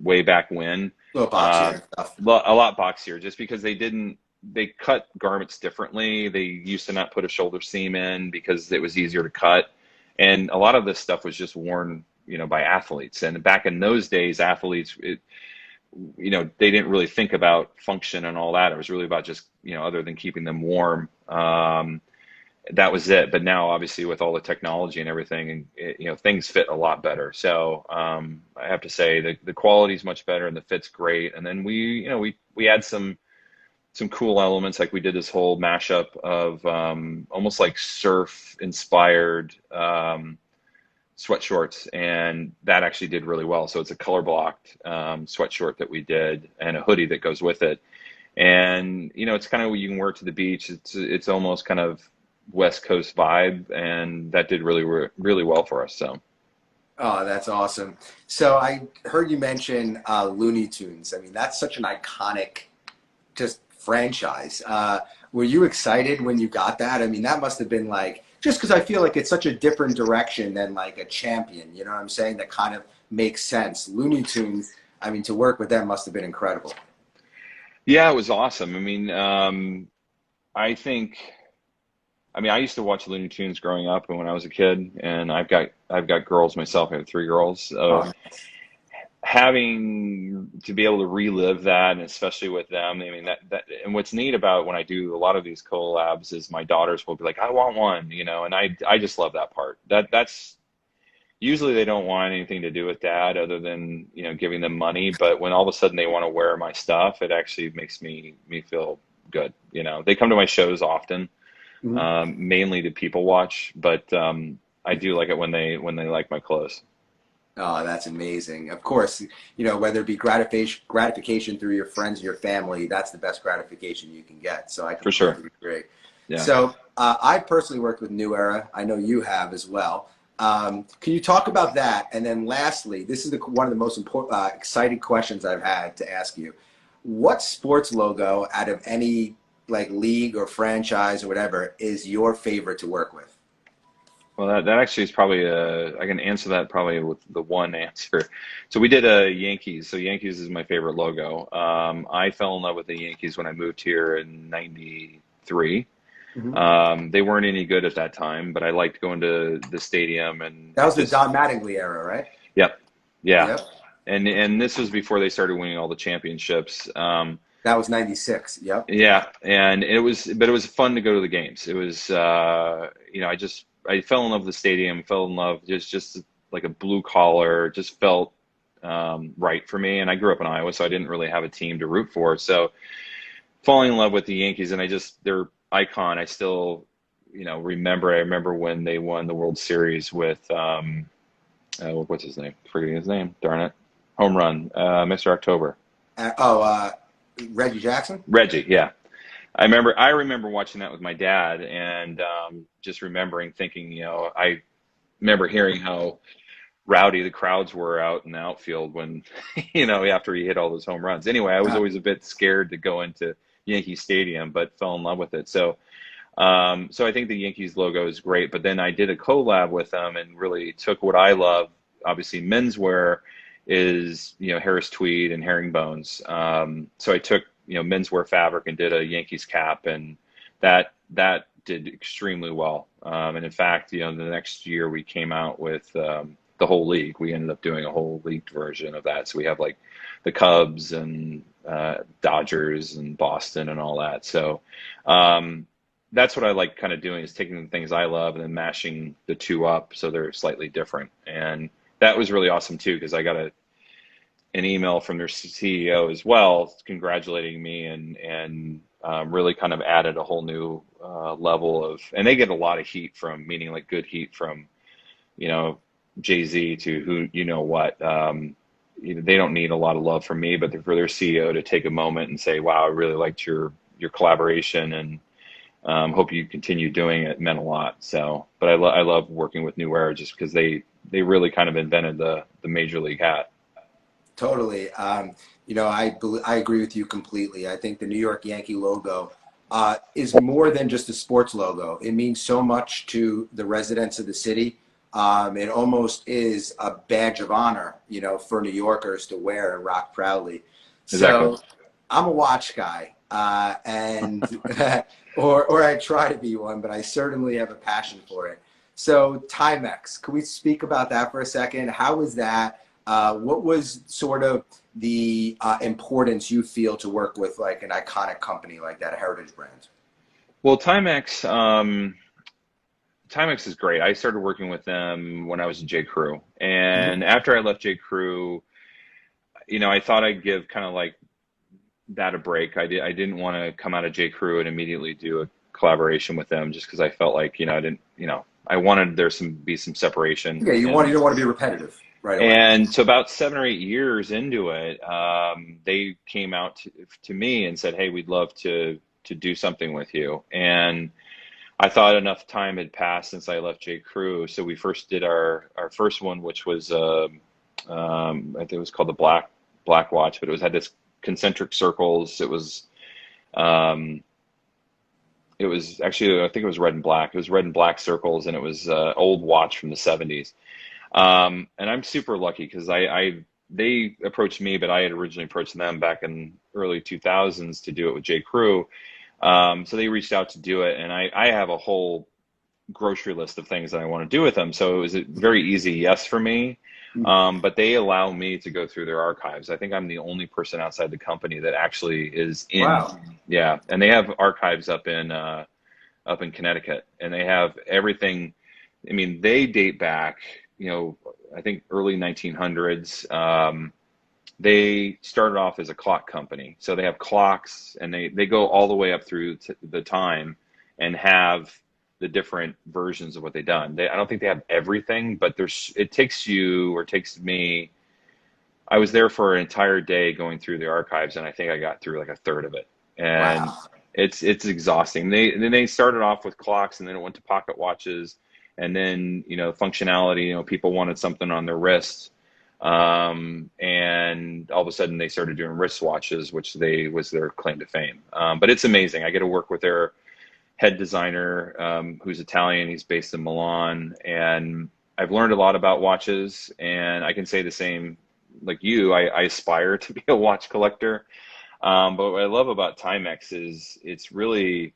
way back when, a little boxier stuff. A lot boxier, just because they cut garments differently. They used to not put a shoulder seam in because it was easier to cut. And a lot of this stuff was just worn, by athletes. And back in those days, athletes, they didn't really think about function and all that. It was really about just, other than keeping them warm, that was it. But now, obviously, with all the technology and everything, and things fit a lot better. So I have to say the quality is much better and the fit's great. And then we add some cool elements, like we did this whole mashup of almost like surf inspired sweatshorts, and that actually did really well. So it's a color blocked sweatshirt that we did, and a hoodie that goes with it. And it's kind of what you can wear to the beach. It's almost kind of West Coast vibe, and that did really well for us. So. Oh, that's awesome. So I heard you mention Looney Tunes. I mean, that's such an iconic just franchise. Were you excited when you got that? I mean, that must have been like, just because I feel like it's such a different direction than like a Champion, you know what I'm saying? That kind of makes sense. Looney Tunes, I mean, to work with them must have been incredible. Yeah, it was awesome. I mean, I used to watch Looney Tunes growing up and when I was a kid, and I've got girls myself. I have 3 girls. having to be able to relive that, and especially with them, I mean, that and what's neat about when I do a lot of these collabs is my daughters will be like, I want one, you know, and I just love that part. That's usually they don't want anything to do with dad other than, you know, giving them money, but when all of a sudden they want to wear my stuff, it actually makes me feel good. You know, they come to my shows often, mainly to people watch, but I do like it when they like my clothes. Oh, that's amazing. Of course, you know, whether it be gratification through your friends or your family, that's the best gratification you can get. So I For sure. completely agree. Yeah. So I personally worked with New Era. I know you have as well. Can you talk about that? And then lastly, this is one of the most important, exciting questions I've had to ask you. What sports logo out of any like league or franchise or whatever is your favorite to work with? Well, that actually is probably I can answer that probably with the one answer. So we did a Yankees. So Yankees is my favorite logo. I fell in love with the Yankees when I moved here in '93. They weren't any good at that time, but I liked going to the stadium. And that was the Don Mattingly era, right? Yep. Yeah. Yep. And this was before they started winning all the championships. That was '96. Yep. Yeah. And it was fun to go to the games. It was, you know, I fell in love with the stadium, fell in love, just like a blue collar, just felt right for me. And I grew up in Iowa, so I didn't really have a team to root for. So falling in love with the Yankees, and their icon, I still, you know, remember. I remember when they won the World Series with, what's his name? Forgetting his name. Darn it. Home run, Mr. October. Reggie Jackson? Reggie, yeah. I remember watching that with my dad, and just remembering thinking, you know, I remember hearing how rowdy the crowds were out in the outfield when, you know, after he hit all those home runs. Anyway, I was always a bit scared to go into Yankee Stadium, but fell in love with it. So, so I think the Yankees logo is great. But then I did a collab with them and really took what I love. Obviously, menswear is, you know, Harris tweed and herringbones. So I took, you know, menswear fabric and did a Yankees cap, and that did extremely well. And in fact, you know, the next year we came out with the whole league. We ended up doing a whole league version of that. So we have like the Cubs and Dodgers and Boston and all that. So that's what I like kind of doing, is taking the things I love and then mashing the two up so they're slightly different. And that was really awesome too, because I got an email from their CEO as well, congratulating me, and really kind of added a whole new level of, and they get a lot of heat from, meaning like good heat from, you know, Jay-Z to who, you know what, you know, they don't need a lot of love from me, but for their CEO to take a moment and say, wow, I really liked your collaboration, and hope you continue doing it, meant a lot. So, but I love working with New Era just because they really kind of invented the major league hat. Totally. You know, I agree with you completely. I think the New York Yankee logo is more than just a sports logo. It means so much to the residents of the city. It almost is a badge of honor, you know, for New Yorkers to wear and rock proudly. Exactly. So I'm a watch guy, and or I try to be one, but I certainly have a passion for it. So Timex, can we speak about that for a second? How is that? What was sort of the importance you feel to work with like an iconic company like that, a heritage brand? Well, Timex is great. I started working with them when I was in J. Crew, and after I left J. Crew, you know, I thought I'd give kind of like that a break. I didn't want to come out of J. Crew and immediately do a collaboration with them, just because I felt like, you know, I wanted there be some separation. Yeah, you don't want to be repetitive. Right away. And so about 7 or 8 years into it, they came out to me and said, hey, we'd love to do something with you. And I thought enough time had passed since I left J. Crew. So we first did our first one, which was, I think it was called the Black Watch, but it had this concentric circles. It was actually, I think it was red and black. It was red and black circles, and it was an old watch from the 70s. And I'm super lucky because they approached me, but I had originally approached them back in early 2000s to do it with J. Crew. So they reached out to do it, and I have a whole grocery list of things that I want to do with them. So it was a very easy yes for me. But they allow me to go through their archives. I think I'm the only person outside the company that actually is in. Wow. Yeah, and they have archives up in Connecticut, and they have everything. I mean, they date back, I think early 1900s. They started off as a clock company, so they have clocks, and they go all the way up through the time, and have the different versions of what they've done. I don't think they have everything, but it takes me. I was there for an entire day going through the archives, and I think I got through like a third of it, and Wow. it's exhausting. They started off with clocks, and then it went to pocket watches, and then functionality. People wanted something on their wrists, and all of a sudden they started doing wristwatches, which was their claim to fame. But it's amazing. I get to work with their head designer, who's Italian. He's based in Milan, and I've learned a lot about watches, and I can say the same like you. I aspire to be a watch collector. But what I love about Timex is it's really,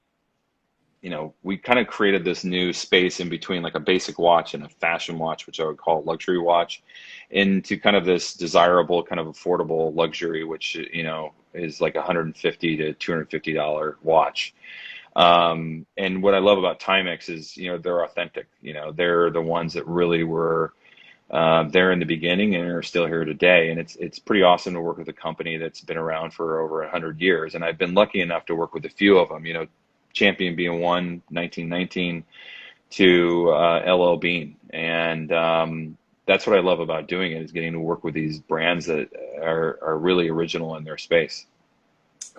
we kind of created this new space in between like a basic watch and a fashion watch, which I would call a luxury watch, into kind of this desirable, kind of affordable luxury, which, is like $150 to $250 watch. And what I love about Timex is, they're authentic. They're the ones that really were there in the beginning and are still here today. And it's pretty awesome to work with a company that's been around for over 100 years. And I've been lucky enough to work with a few of them, Champion being one, 1919, to LL Bean. And that's what I love about doing it, is getting to work with these brands that are really original in their space.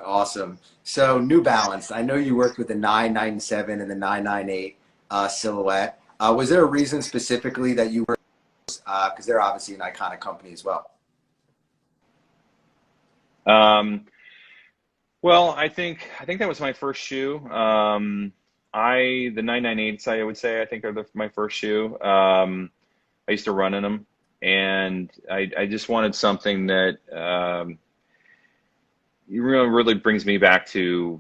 Awesome. So New Balance, I know you worked with the 997 and the 998 silhouette. Was there a reason specifically that you were, because they're obviously an iconic company as well? Well, I think that was my first shoe. The 998s, I would say, I think are my first shoe. I used to run in them, and I just wanted something that really brings me back to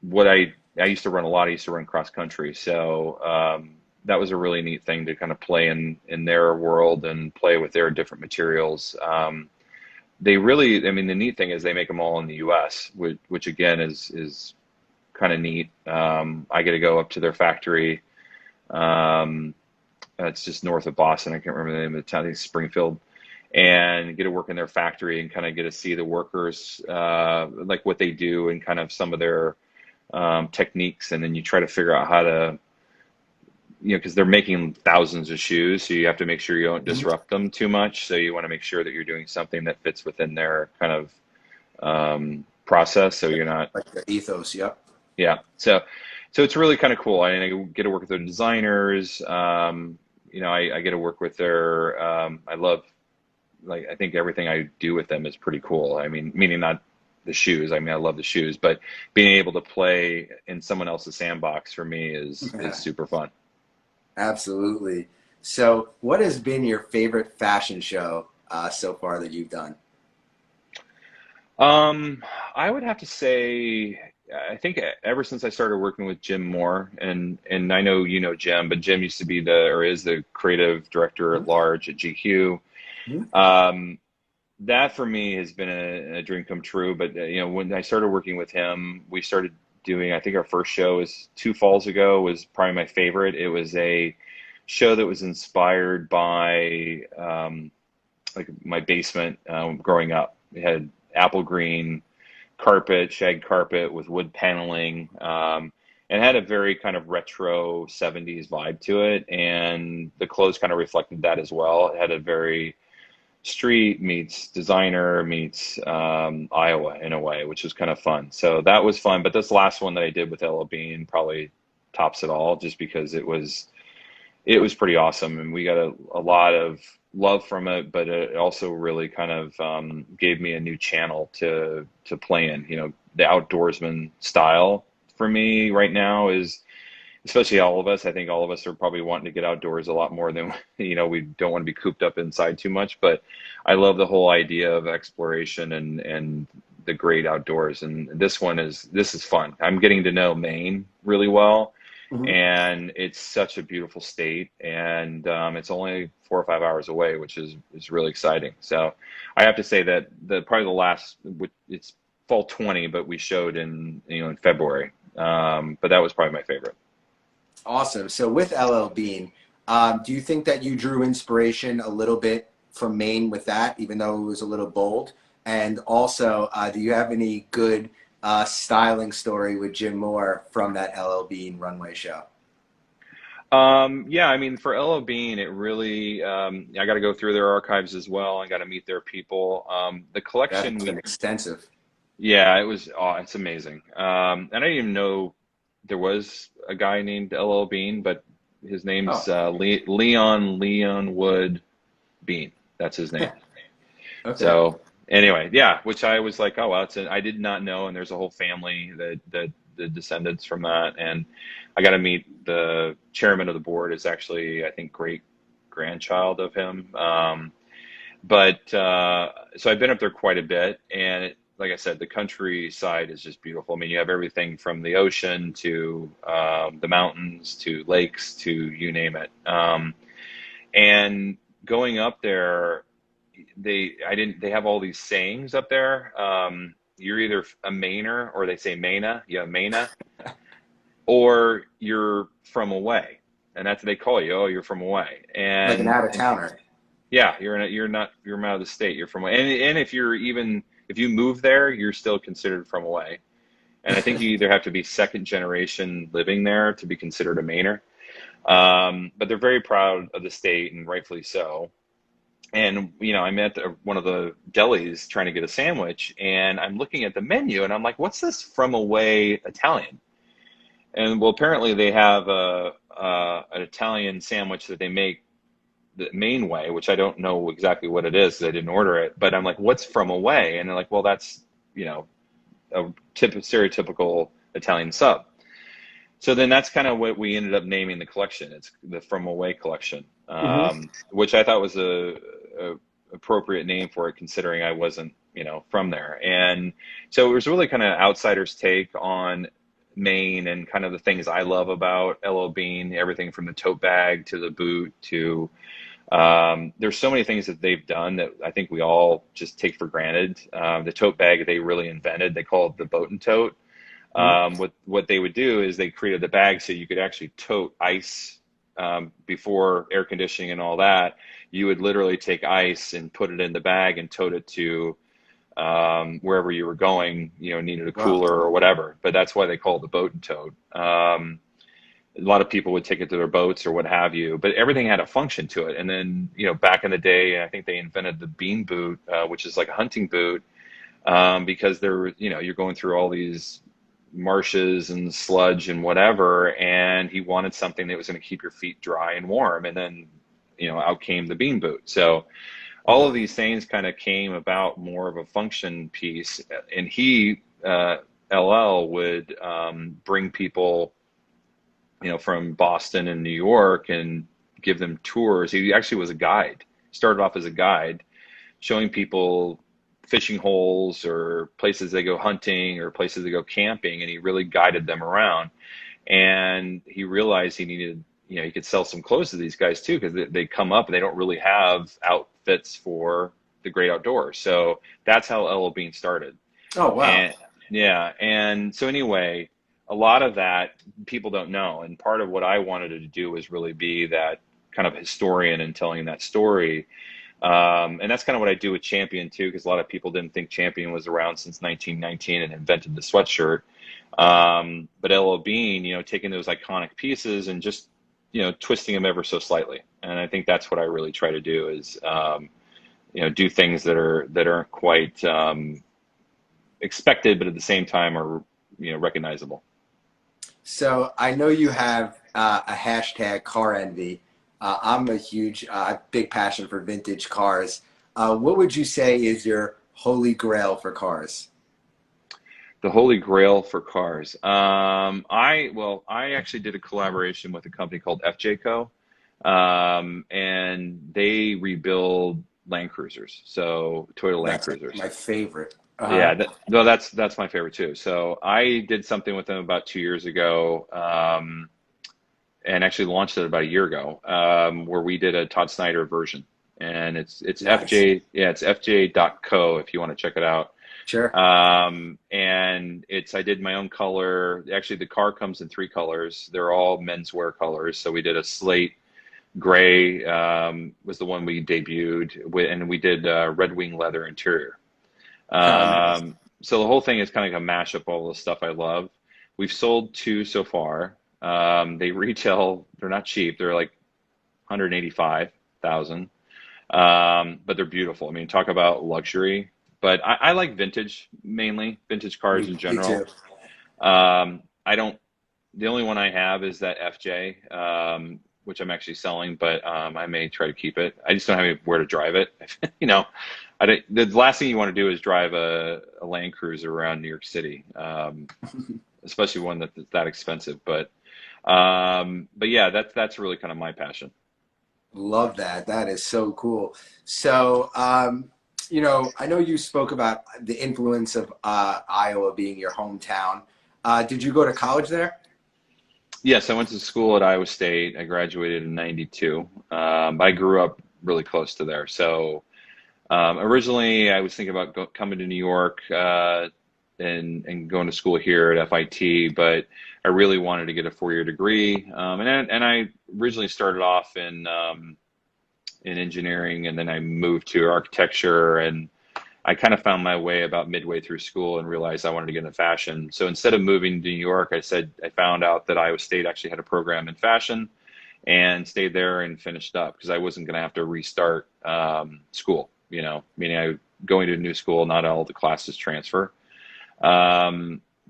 what I used to run a lot. I used to run cross country, so that was a really neat thing to kind of play in their world and play with their different materials. They really, the neat thing is they make them all in the U.S., which again is kind of neat. I get to go up to their factory. It's just north of Boston. I can't remember the name of the town. I think it's Springfield. And get to work in their factory and kind of get to see the workers, like what they do and kind of some of their techniques. And then you try to figure out how to, because they're making thousands of shoes, so you have to make sure you don't disrupt them too much. So you want to make sure that you're doing something that fits within their kind of process. So you're not Like the ethos. Yep. Yeah. So it's really kind of cool. I get to work with their designers. I get to work with their. I love. I think everything I do with them is pretty cool. Meaning not the shoes. I love the shoes, but being able to play in someone else's sandbox for me is super fun. Absolutely. So what has been your favorite fashion show so far that you've done? I would have to say, I think ever since I started working with Jim Moore, and I know Jim, but Jim used to be is the creative director at large at GQ. That for me has been a dream come true. But when I started working with him, we started doing, I think our first show was 2 falls ago, was probably my favorite. It was a show that was inspired by like my basement growing up. It had apple green carpet, shag carpet with wood paneling, and had a very kind of retro 70s vibe to it. And the clothes kind of reflected that as well. It had a very street meets designer meets Iowa in a way, which was kind of fun. So that was fun. But this last one that I did with Ella Bean probably tops it all, just because it was pretty awesome, and we got a lot of love from it. But it also really kind of gave me a new channel to play in. The outdoorsman style for me right now is, especially all of us, I think all of us are probably wanting to get outdoors a lot more than, we don't want to be cooped up inside too much. But I love the whole idea of exploration and the great outdoors. And this is fun. I'm getting to know Maine really well. Mhm. and it's such a beautiful state, and it's only 4 or 5 hours away, which is really exciting. So I have to say that probably the last, it's fall 20, but we showed in February. But that was probably my favorite. Awesome. So with LL Bean, do you think that you drew inspiration a little bit from Maine with that, even though it was a little bold? And also, do you have any good styling story with Jim Moore from that LL Bean runway show? Yeah, I mean, for LL Bean, it really, I got to go through their archives as well. I got to meet their people. The collection That's been we, extensive. yeah, it's amazing. And I didn't even know there was a guy named LL Bean, but his name's Oh, Leon Wood Bean. That's his name. okay. So anyway, yeah, which I was like, oh, well, I did not know, and there's a whole family that the descendants from that, and I got to meet the chairman of the board is actually, I think, great grandchild of him. But so I've been up there quite a bit, and like I said, the countryside is just beautiful. I mean, you have everything from the ocean to the mountains to lakes to you name it. And going up there, they have all these sayings up there. You're either a Mainer, or they say Maina, yeah, Maina, or you're from away, and that's what they call you. Oh, you're from away, Like an and out of towner. yeah, you're out of the state. You're from away, and if you move there, you're still considered from away. And I think you either have to be second generation living there to be considered a Mainer. But they're very proud of the state, and rightfully so. And I'm at one of the delis trying to get a sandwich, and I'm looking at the menu, and I'm like, "What's this from away Italian?" And well, apparently they have an Italian sandwich that they make the main way, which I don't know exactly what it is because I didn't order it. But I'm like, "What's from away?" And they're like, "Well, that's a stereotypical Italian sub." So then that's kind of what we ended up naming the collection. It's the From Away collection, Hmm. which I thought was a appropriate name for it, considering I wasn't, from there. And so it was really kind of outsider's take on Maine and kind of the things I love about LL Bean, everything from the tote bag to the boot to there's so many things that they've done that I think we all just take for granted. The tote bag they really invented. They call it the boat and tote. What they would do is they created the bag so you could actually tote ice. Before air conditioning and all that, you would literally take ice and put it in the bag and tote it to wherever you were going, needed a Wow. cooler or whatever. But that's why they call it the boat and tote. A lot of people would take it to their boats or what have you, but everything had a function to it. And then, back in the day, I think they invented the bean boot, which is like a hunting boot, because you're going through all these marshes and sludge and whatever, and he wanted something that was going to keep your feet dry and warm. And then, out came the bean boot. So all of these things kind of came about more of a function piece. And LL would bring people, from Boston and New York and give them tours. He actually was a guide. Started off as a guide, showing people fishing holes or places they go hunting or places they go camping, and he really guided them around. And he realized he needed, he could sell some clothes to these guys too, because they come up and they don't really have outfits for the great outdoors. So that's how LL Bean started. Oh, wow. And yeah, and so anyway, a lot of that people don't know. And part of what I wanted to do was really be that kind of historian and telling that story. And that's kind of what I do with Champion too, because a lot of people didn't think Champion was around since 1919 and invented the sweatshirt. But LL Bean, taking those iconic pieces and just, twisting them ever so slightly. And I think that's what I really try to do is, do things that aren't quite expected, but at the same time are, recognizable. So I know you have a hashtag car envy. I'm a big passion for vintage cars. What would you say is your holy grail for cars? The holy grail for cars. I actually did a collaboration with a company called FJ and they rebuild Land Cruisers, so Toyota Land That's Cruisers. my favorite. Uh-huh. Yeah, no, that's my favorite too. So I did something with them about 2 years ago, and actually launched it about a year ago, where we did a Todd Snyder version, and it's Nice. FJ, yeah, it's fj.co if you want to check it out. Sure. And I did my own color. Actually, the car comes in 3 colors. They're all menswear colors. So we did a slate gray, was the one we debuted with, and we did red wing leather interior. Nice. So the whole thing is kind of like a mashup of all the stuff I love. We've sold 2 so far. They retail, they're not cheap. They're like 185,000. But they're beautiful. I mean, talk about luxury. But I like vintage, mainly vintage cars in general. Me too. The only one I have is that FJ, which I'm actually selling, but I may try to keep it. I just don't have anywhere to drive it. You know, the last thing you want to do is drive a Land Cruiser around New York City, especially one that's that expensive. But yeah, that's really kind of my passion. Love that. That is so cool. So, you know, I know you spoke about the influence of Iowa being your hometown. Did you go to college there? Yes, I went to school at Iowa State. I graduated in '92. I grew up really close to there. So originally I was thinking about coming to New York and going to school here at FIT, but I really wanted to get a 4-year degree. And I originally started off in engineering, and then I moved to architecture, and I kind of found my way about midway through school and realized I wanted to get into fashion. So instead of moving to New York, I found out that Iowa State actually had a program in fashion, and stayed there and finished up because I wasn't going to have to restart school, you know, meaning going to a new school, not all the classes transfer.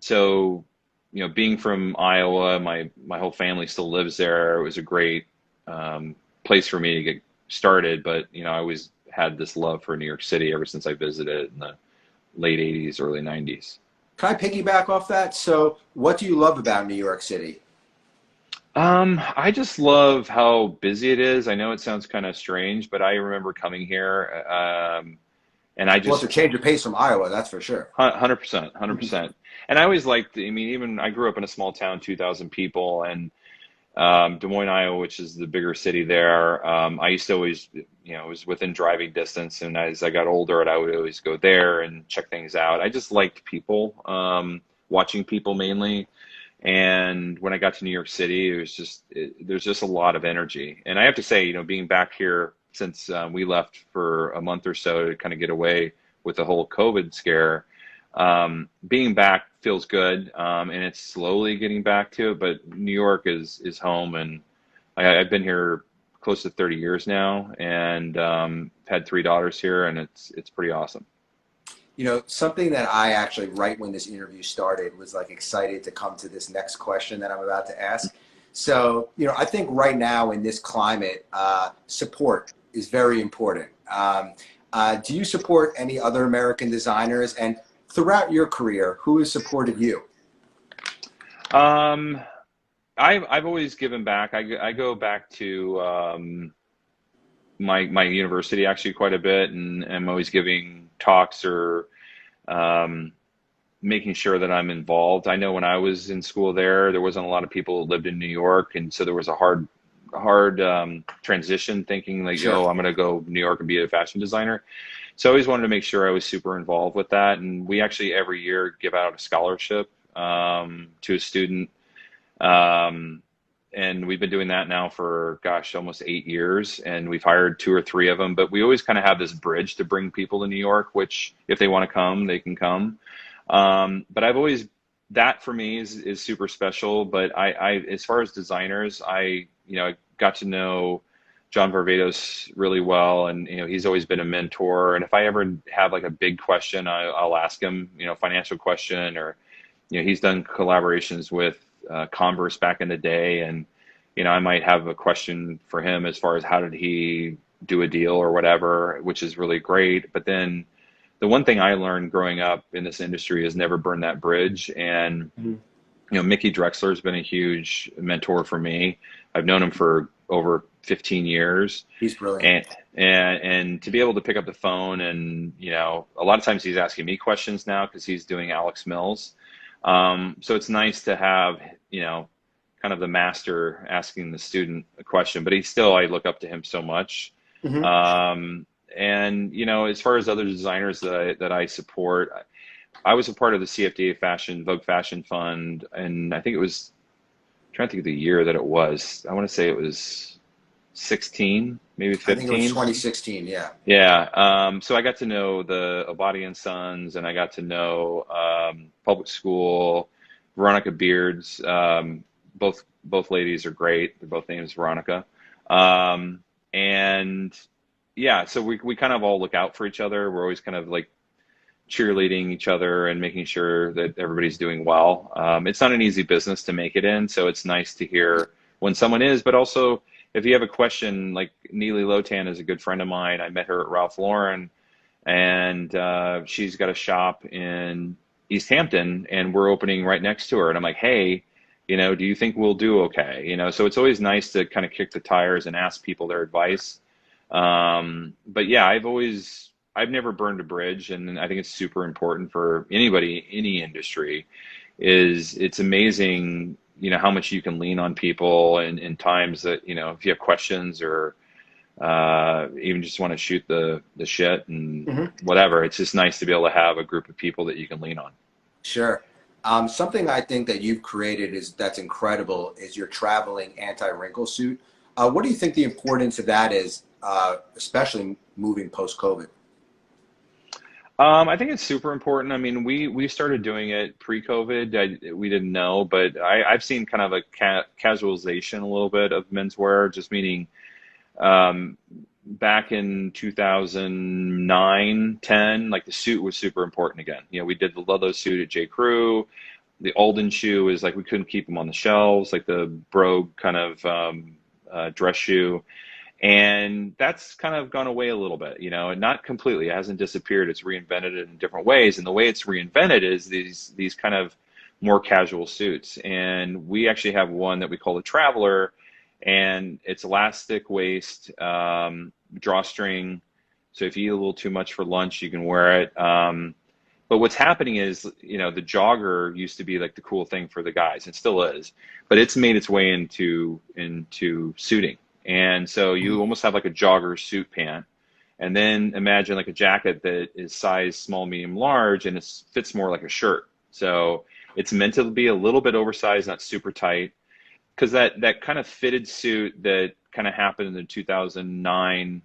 So, you know, being from Iowa, my whole family still lives there. It was a great place for me to get started, but you know, I always had this love for New York City ever since I visited in the late 80s, early 90s. Can I piggyback off that? So what do you love about New York City? I just love how busy it is. I know it sounds kind of strange, but I remember coming here, and I just... Well, it's a change of pace from Iowa, that's for sure. 100%, 100%. And I always liked, I mean, even I grew up in a small town, 2,000 people, and Des Moines, Iowa, which is the bigger city there. I used to always, you know, it was within driving distance. And as I got older, I would always go there and check things out. I just liked people, watching people mainly. And when I got to New York City, it was just, there's just a lot of energy. And I have to say, you know, being back here since we left for a month or so to kind of get away with the whole COVID scare, being back feels good, and it's slowly getting back to it, but New York is home, and I've been here close to 30 years now, and had 3 daughters here, and it's pretty awesome. You know, something that I actually, right when this interview started, was like excited to come to this next question that I'm about to ask. So, you know, I think right now in this climate, support is very important. Do you support any other American designers? And throughout your career, who has supported you? I've always given back. I go back to my university actually quite a bit, and I'm always giving talks or making sure that I'm involved. I know when I was in school there wasn't a lot of people who lived in New York, and so there was a hard transition, thinking like, Sure. oh, I'm gonna go New York and be a fashion designer. So I always wanted to make sure I was super involved with that. And we actually every year give out a scholarship to a student. And we've been doing that now for, gosh, almost 8 years. And we've hired 2 or 3 of them. But we always kind of have this bridge to bring people to New York, which if they want to come, they can come. But I've always, that for me is super special. But I as far as designers, I got to know John Varvatos really well, and you know, he's always been a mentor. And if I ever have like a big question, I'll ask him, you know, financial question, or you know, he's done collaborations with Converse back in the day, and you know, I might have a question for him as far as how did he do a deal or whatever, which is really great. But then the one thing I learned growing up in this industry is never burn that bridge. And you know, Mickey Drexler has been a huge mentor for me. I've known him for over 15 years. He's brilliant. And to be able to pick up the phone, and you know, a lot of times he's asking me questions now because he's doing Alex Mills. So it's nice to have, you know, kind of the master asking the student a question, but I look up to him so much. And, you know, as far as other designers that I support, I was a part of the CFDA Vogue Fashion Fund, and I think it was, I'm trying to think of the year that it was. I want to say it was 16, maybe 15. I think it was 2016, yeah. Yeah. So I got to know the Abadi and Sons, and I got to know Public School, Veronica Beards. Both ladies are great. They're both named Veronica. And yeah, so we kind of all look out for each other. We're always kind of like cheerleading each other and making sure that everybody's doing well. It's not an easy business to make it in, so it's nice to hear when someone is, but also if you have a question, like Neely Lotan is a good friend of mine. I met her at Ralph Lauren, and she's got a shop in East Hampton, and we're opening right next to her. And I'm like, hey, you know, do you think we'll do okay? You know, so it's always nice to kind of kick the tires and ask people their advice. But yeah, I've never burned a bridge, and I think it's super important for anybody, any industry. It's amazing, you know, how much you can lean on people in times that, you know, if you have questions or even just want to shoot the shit and whatever, it's just nice to be able to have a group of people that you can lean on. Sure. Something I think that you've created that's incredible is your traveling anti-wrinkle suit. What do you think the importance of that is, especially moving post-COVID? I think it's super important. I mean, we started doing it pre-COVID. We didn't know, but I've seen kind of a casualization a little bit of menswear, just meaning back in 2009, 10, like the suit was super important again. You know, we did the Ludlow suit at J. Crew. The Alden shoe is like we couldn't keep them on the shelves, like the Brogue kind of dress shoe. And that's kind of gone away a little bit, you know, and not completely. It hasn't disappeared. It's reinvented it in different ways. And the way it's reinvented is these kind of more casual suits. And we actually have one that we call the Traveler, and it's elastic waist, drawstring. So if you eat a little too much for lunch, you can wear it. But what's happening is, you know, the jogger used to be like the cool thing for the guys. It still is, but it's made its way into suiting. And so you almost have like a jogger suit pant, and then imagine like a jacket that is size small, medium, large, and it fits more like a shirt. So it's meant to be a little bit oversized, not super tight, because that kind of fitted suit that kind of happened in 2009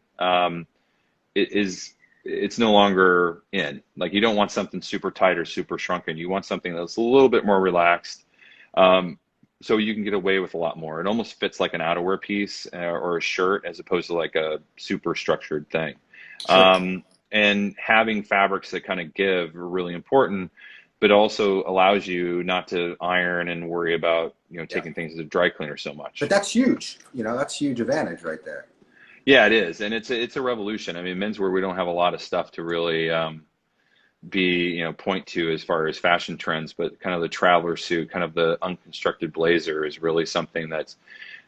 it's no longer in. Like, you don't want something super tight or super shrunken. You want something that's a little bit more relaxed. So you can get away with a lot more. It almost fits like an outerwear piece or a shirt as opposed to like a super structured thing. Sure. And having fabrics that kind of give are really important, but also allows you not to iron and worry about, you know, taking things to the dry cleaner so much. But that's huge. You know, that's a huge advantage right there. Yeah, it is. And it's a revolution. I mean, menswear, we don't have a lot of stuff to really point to as far as fashion trends, but kind of the traveler suit, kind of the unconstructed blazer is really something that's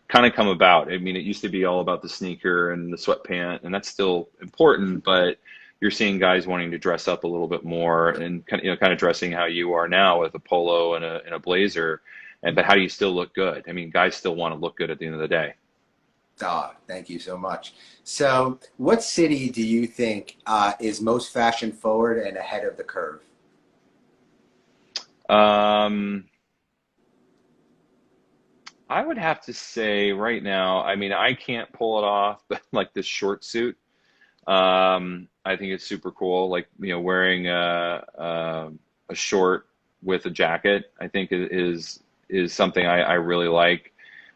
kind of come about. I mean, it used to be all about the sneaker and the sweatpant, and that's still important, but you're seeing guys wanting to dress up a little bit more and kind of dressing how you are now with a polo and a blazer. But how do you still look good? I mean, guys still want to look good at the end of the day. Oh, thank you so much. So what city do you think is most fashion forward and ahead of the curve? I would have to say right now, I mean, I can't pull it off, but like this short suit, I think it's super cool. Like, you know, wearing a short with a jacket, I think is something I really like.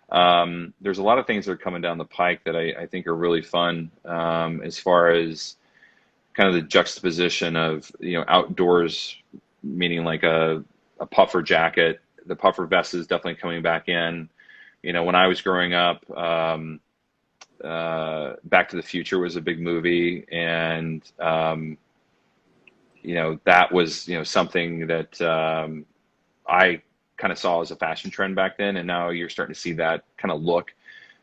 There's a lot of things that are coming down the pike that I think are really fun, as far as kind of the juxtaposition of, you know, outdoors, meaning like a puffer jacket. The puffer vest is definitely coming back in. You know, when I was growing up, Back to the Future was a big movie, and you know, that was, you know, something that I kind of saw as a fashion trend back then, and now you're starting to see that kind of look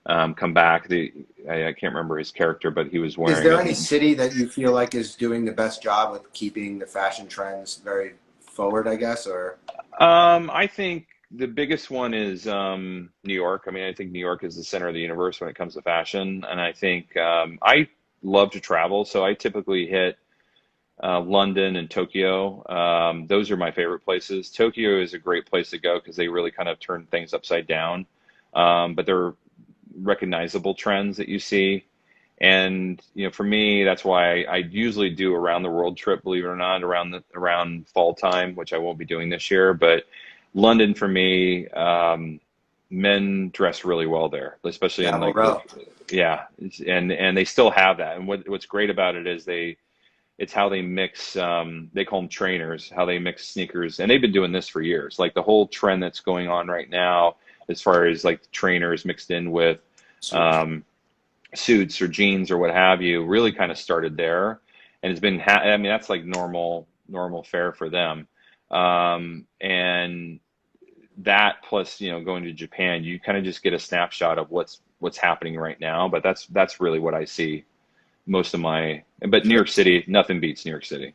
come back. I can't remember his character, but he was wearing. Is there any city that you feel like is doing the best job with keeping the fashion trends very forward, I guess, or? I think the biggest one is New York. I mean, I think New York is the center of the universe when it comes to fashion, and I think I love to travel, so I typically hit London and Tokyo. Those are my favorite places. Tokyo is a great place to go because they really kind of turn things upside down, but they're recognizable trends that you see. And for me, that's why I usually do around the world trip, believe it or not, around fall time, which I won't be doing this year. But London for me, men dress really well there, especially in like yeah, and they still have that. And what's great about it is it's how they mix. They call them trainers, how they mix sneakers, and they've been doing this for years. Like the whole trend that's going on right now, as far as like trainers mixed in with suits or jeans or what have you, really kind of started there, and it's been. I mean, that's like normal fare for them, and that plus going to Japan, you kind of just get a snapshot of what's happening right now. But that's really what I see most of my. But New York City, nothing beats New York City.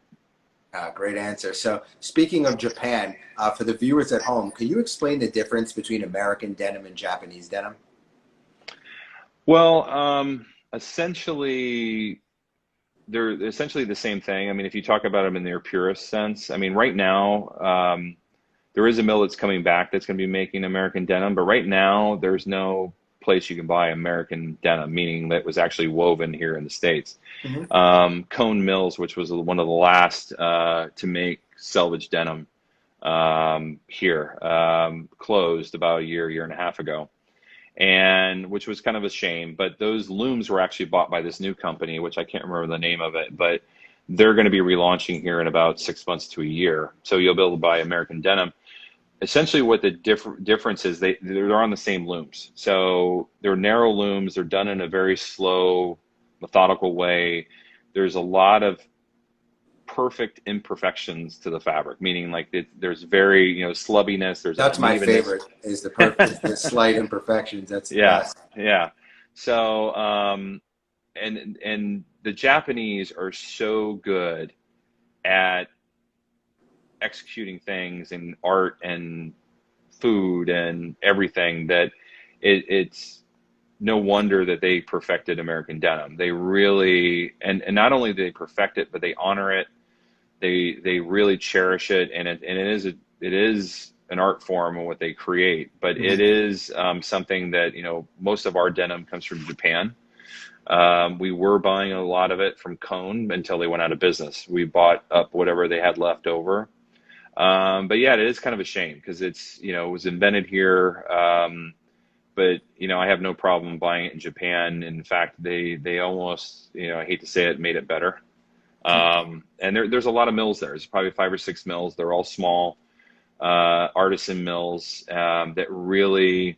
Great answer. So speaking of Japan, for the viewers at home, can you explain the difference between American denim and Japanese denim? Well, essentially, they're essentially the same thing. I mean, if you talk about them in their purest sense, I mean, right now, there is a mill that's coming back that's going to be making American denim, but right now, there's no place you can buy American denim, meaning that was actually woven here in the States. Mm-hmm. Cone Mills, which was one of the last to make selvage denim here, closed about a year and a half ago. And which was kind of a shame, but those looms were actually bought by this new company, which I can't remember the name of it, but they're going to be relaunching here in about 6 months to a year. So you'll be able to buy American denim. Essentially what the difference is, they're on the same looms. So they're narrow looms. They're done in a very slow, methodical way. There's a lot of perfect imperfections to the fabric, meaning like there's very slubbiness. That's my favorite is the slight imperfections. That's the best. Yeah. So and the Japanese are so good at executing things in art and food and everything that it's no wonder that they perfected American denim. They really and not only do they perfect it, but they honor it. They really cherish it, and it is an art form in what they create. But mm-hmm. It is something that most of our denim comes from Japan. We were buying a lot of it from Cone until they went out of business. We bought up whatever they had left over. But yeah, it is kind of a shame because it was invented here. But I have no problem buying it in Japan. In fact, they almost I hate to say it, made it better. And there's a lot of mills there. There's probably 5 or 6 mills. They're all small artisan mills that really,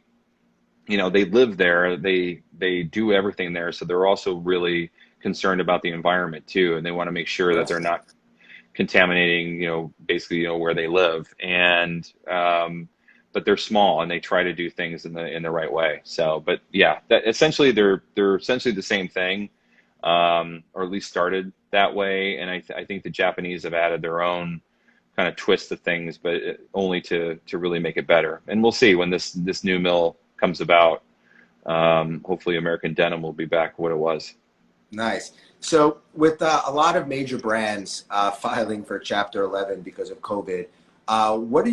they live there. They do everything there. So they're also really concerned about the environment too, and they want to make sure that they're not contaminating, basically, where they live. And but they're small and they try to do things in the right way. So, but yeah, essentially they're essentially the same thing, or at least started that way. And I think the Japanese have added their own kind of twist to things, but only to really make it better. And we'll see when this new mill comes about. Hopefully American denim will be back what it was. Nice. So with a lot of major brands filing for Chapter 11 because of COVID, where do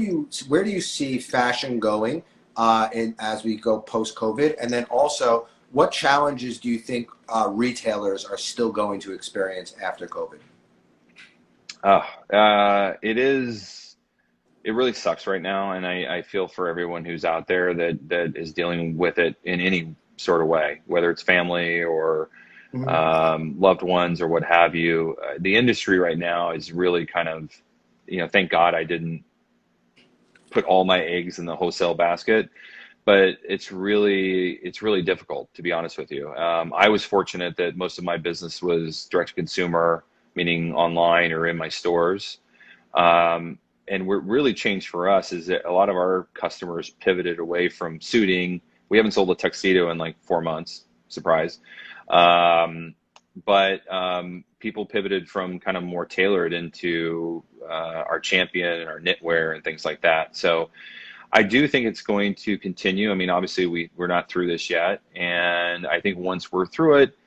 you see fashion going as we go post-COVID? And then also, what challenges do you think retailers are still going to experience after COVID? It really sucks right now, and I feel for everyone who's out there that is dealing with it in any sort of way, whether it's family or mm-hmm. Loved ones or what have you. The industry right now is really kind of, thank God I didn't put all my eggs in the wholesale basket. But it's really difficult, to be honest with you. I was fortunate that most of my business was direct to consumer, meaning online or in my stores. And what really changed for us is that a lot of our customers pivoted away from suiting. We haven't sold a tuxedo in like 4 months, surprise. But people pivoted from kind of more tailored into our Champion and our knitwear and things like that. So I do think it's going to continue. I mean, obviously we're not through this yet. And I think once we're through it,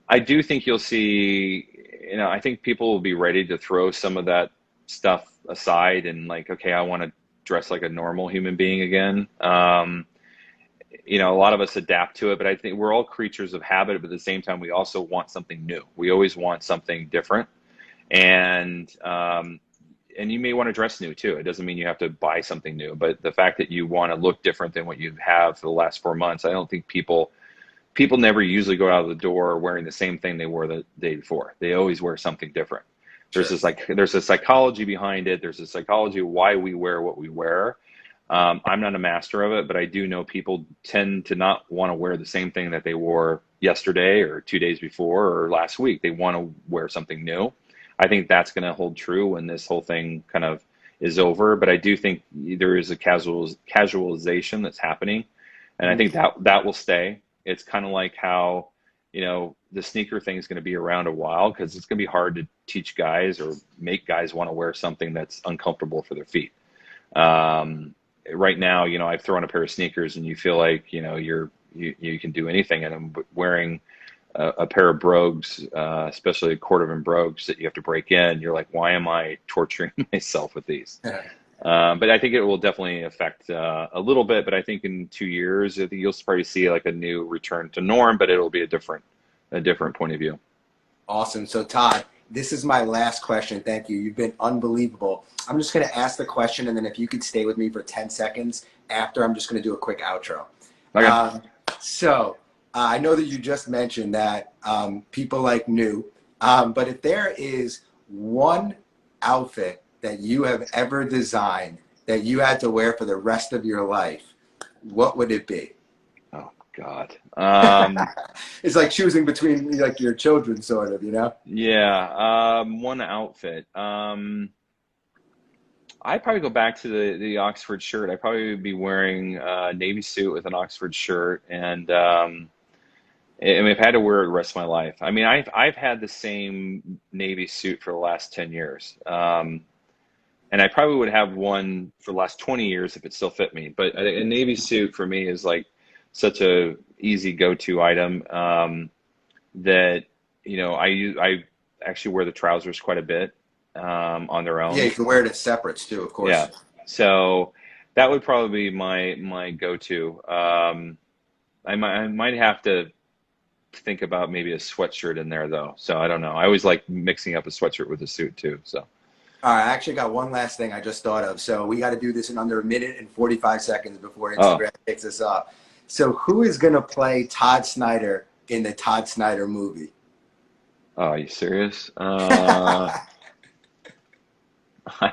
I do think you'll see, I think people will be ready to throw some of that stuff aside and like, okay, I want to dress like a normal human being again. A lot of us adapt to it, but I think we're all creatures of habit, but at the same time, we also want something new. We always want something different. And you may want to dress new too. It doesn't mean you have to buy something new, but the fact that you want to look different than what you have for the last 4 months, I don't think people never usually go out of the door wearing the same thing they wore the day before. They always wear something different. There's a psychology behind it. There's a psychology of why we wear what we wear. I'm not a master of it, but I do know people tend to not want to wear the same thing that they wore yesterday or 2 days before or last week. They want to wear something new. I think that's going to hold true when this whole thing kind of is over. But I do think there is a casualization that's happening. And I think that will stay. It's kind of like how, the sneaker thing is going to be around a while because it's going to be hard to teach guys or make guys want to wear something that's uncomfortable for their feet. Right now, I've thrown a pair of sneakers and you feel like, you can do anything. And I'm wearing a pair of brogues, especially a cordovan brogues that you have to break in. You're like, why am I torturing myself with these? But I think it will definitely affect a little bit. But I think in 2 years, I think you'll probably see like a new return to norm, but it'll be a different point of view. Awesome. So Todd, this is my last question. Thank you. You've been unbelievable. I'm just going to ask the question, and then if you could stay with me for 10 seconds after, I'm just going to do a quick outro. Okay. I know that you just mentioned that people like new, but if there is one outfit that you have ever designed that you had to wear for the rest of your life, what would it be? Oh God. It's like choosing between like your children, sort of, Yeah. One outfit. I'd probably go back to the Oxford shirt. I'd probably be wearing a Navy suit with an Oxford shirt, and I've had to wear it the rest of my life. I mean, I've had the same Navy suit for the last 10 years. And I probably would have one for the last 20 years if it still fit me. But a Navy suit for me is like such a easy go-to item that, I actually wear the trousers quite a bit on their own. Yeah, you can wear it as separates too, of course. Yeah. So that would probably be my go-to. I might have to think about maybe a sweatshirt in there though. So I don't know. I always like mixing up a sweatshirt with a suit too. So. All right, I actually got one last thing I just thought of. So we got to do this in under 1 minute and 45 seconds before Instagram takes us off. So who is going to play Todd Snyder in the Todd Snyder movie? Oh, are you serious? I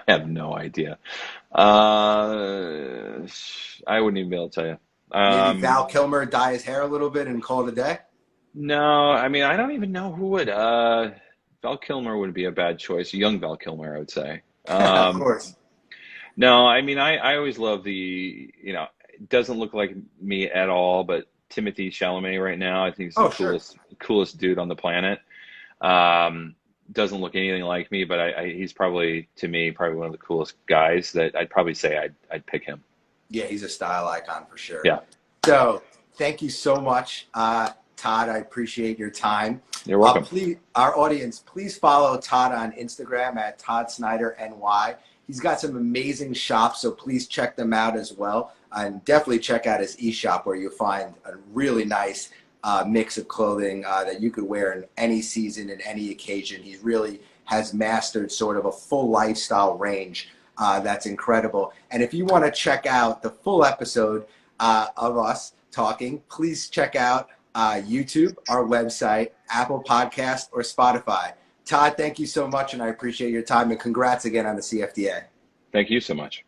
have no idea. I wouldn't even be able to tell you. Maybe Val Kilmer dye his hair a little bit and call it a day? No, I mean, I don't even know who would. Val Kilmer would be a bad choice. Young Val Kilmer, I would say. Of course. No, I mean, I always love it doesn't look like me at all, but Timothy Chalamet right now, I think he's the coolest dude on the planet. Doesn't look anything like me, but he's probably, to me, probably one of the coolest guys that I'd probably say I'd pick him. Yeah, he's a style icon for sure. Yeah. So thank you so much, Todd. I appreciate your time. You're welcome. Please, our audience, please follow Todd on Instagram at Todd Snyder NY. He's got some amazing shops, so please check them out as well. And definitely check out his e-shop where you'll find a really nice mix of clothing that you could wear in any season and any occasion. He really has mastered sort of a full lifestyle range that's incredible. And if you want to check out the full episode of us talking, please check out YouTube, our website, Apple Podcast, or Spotify. Todd, thank you so much, and I appreciate your time, and congrats again on the CFDA. Thank you so much.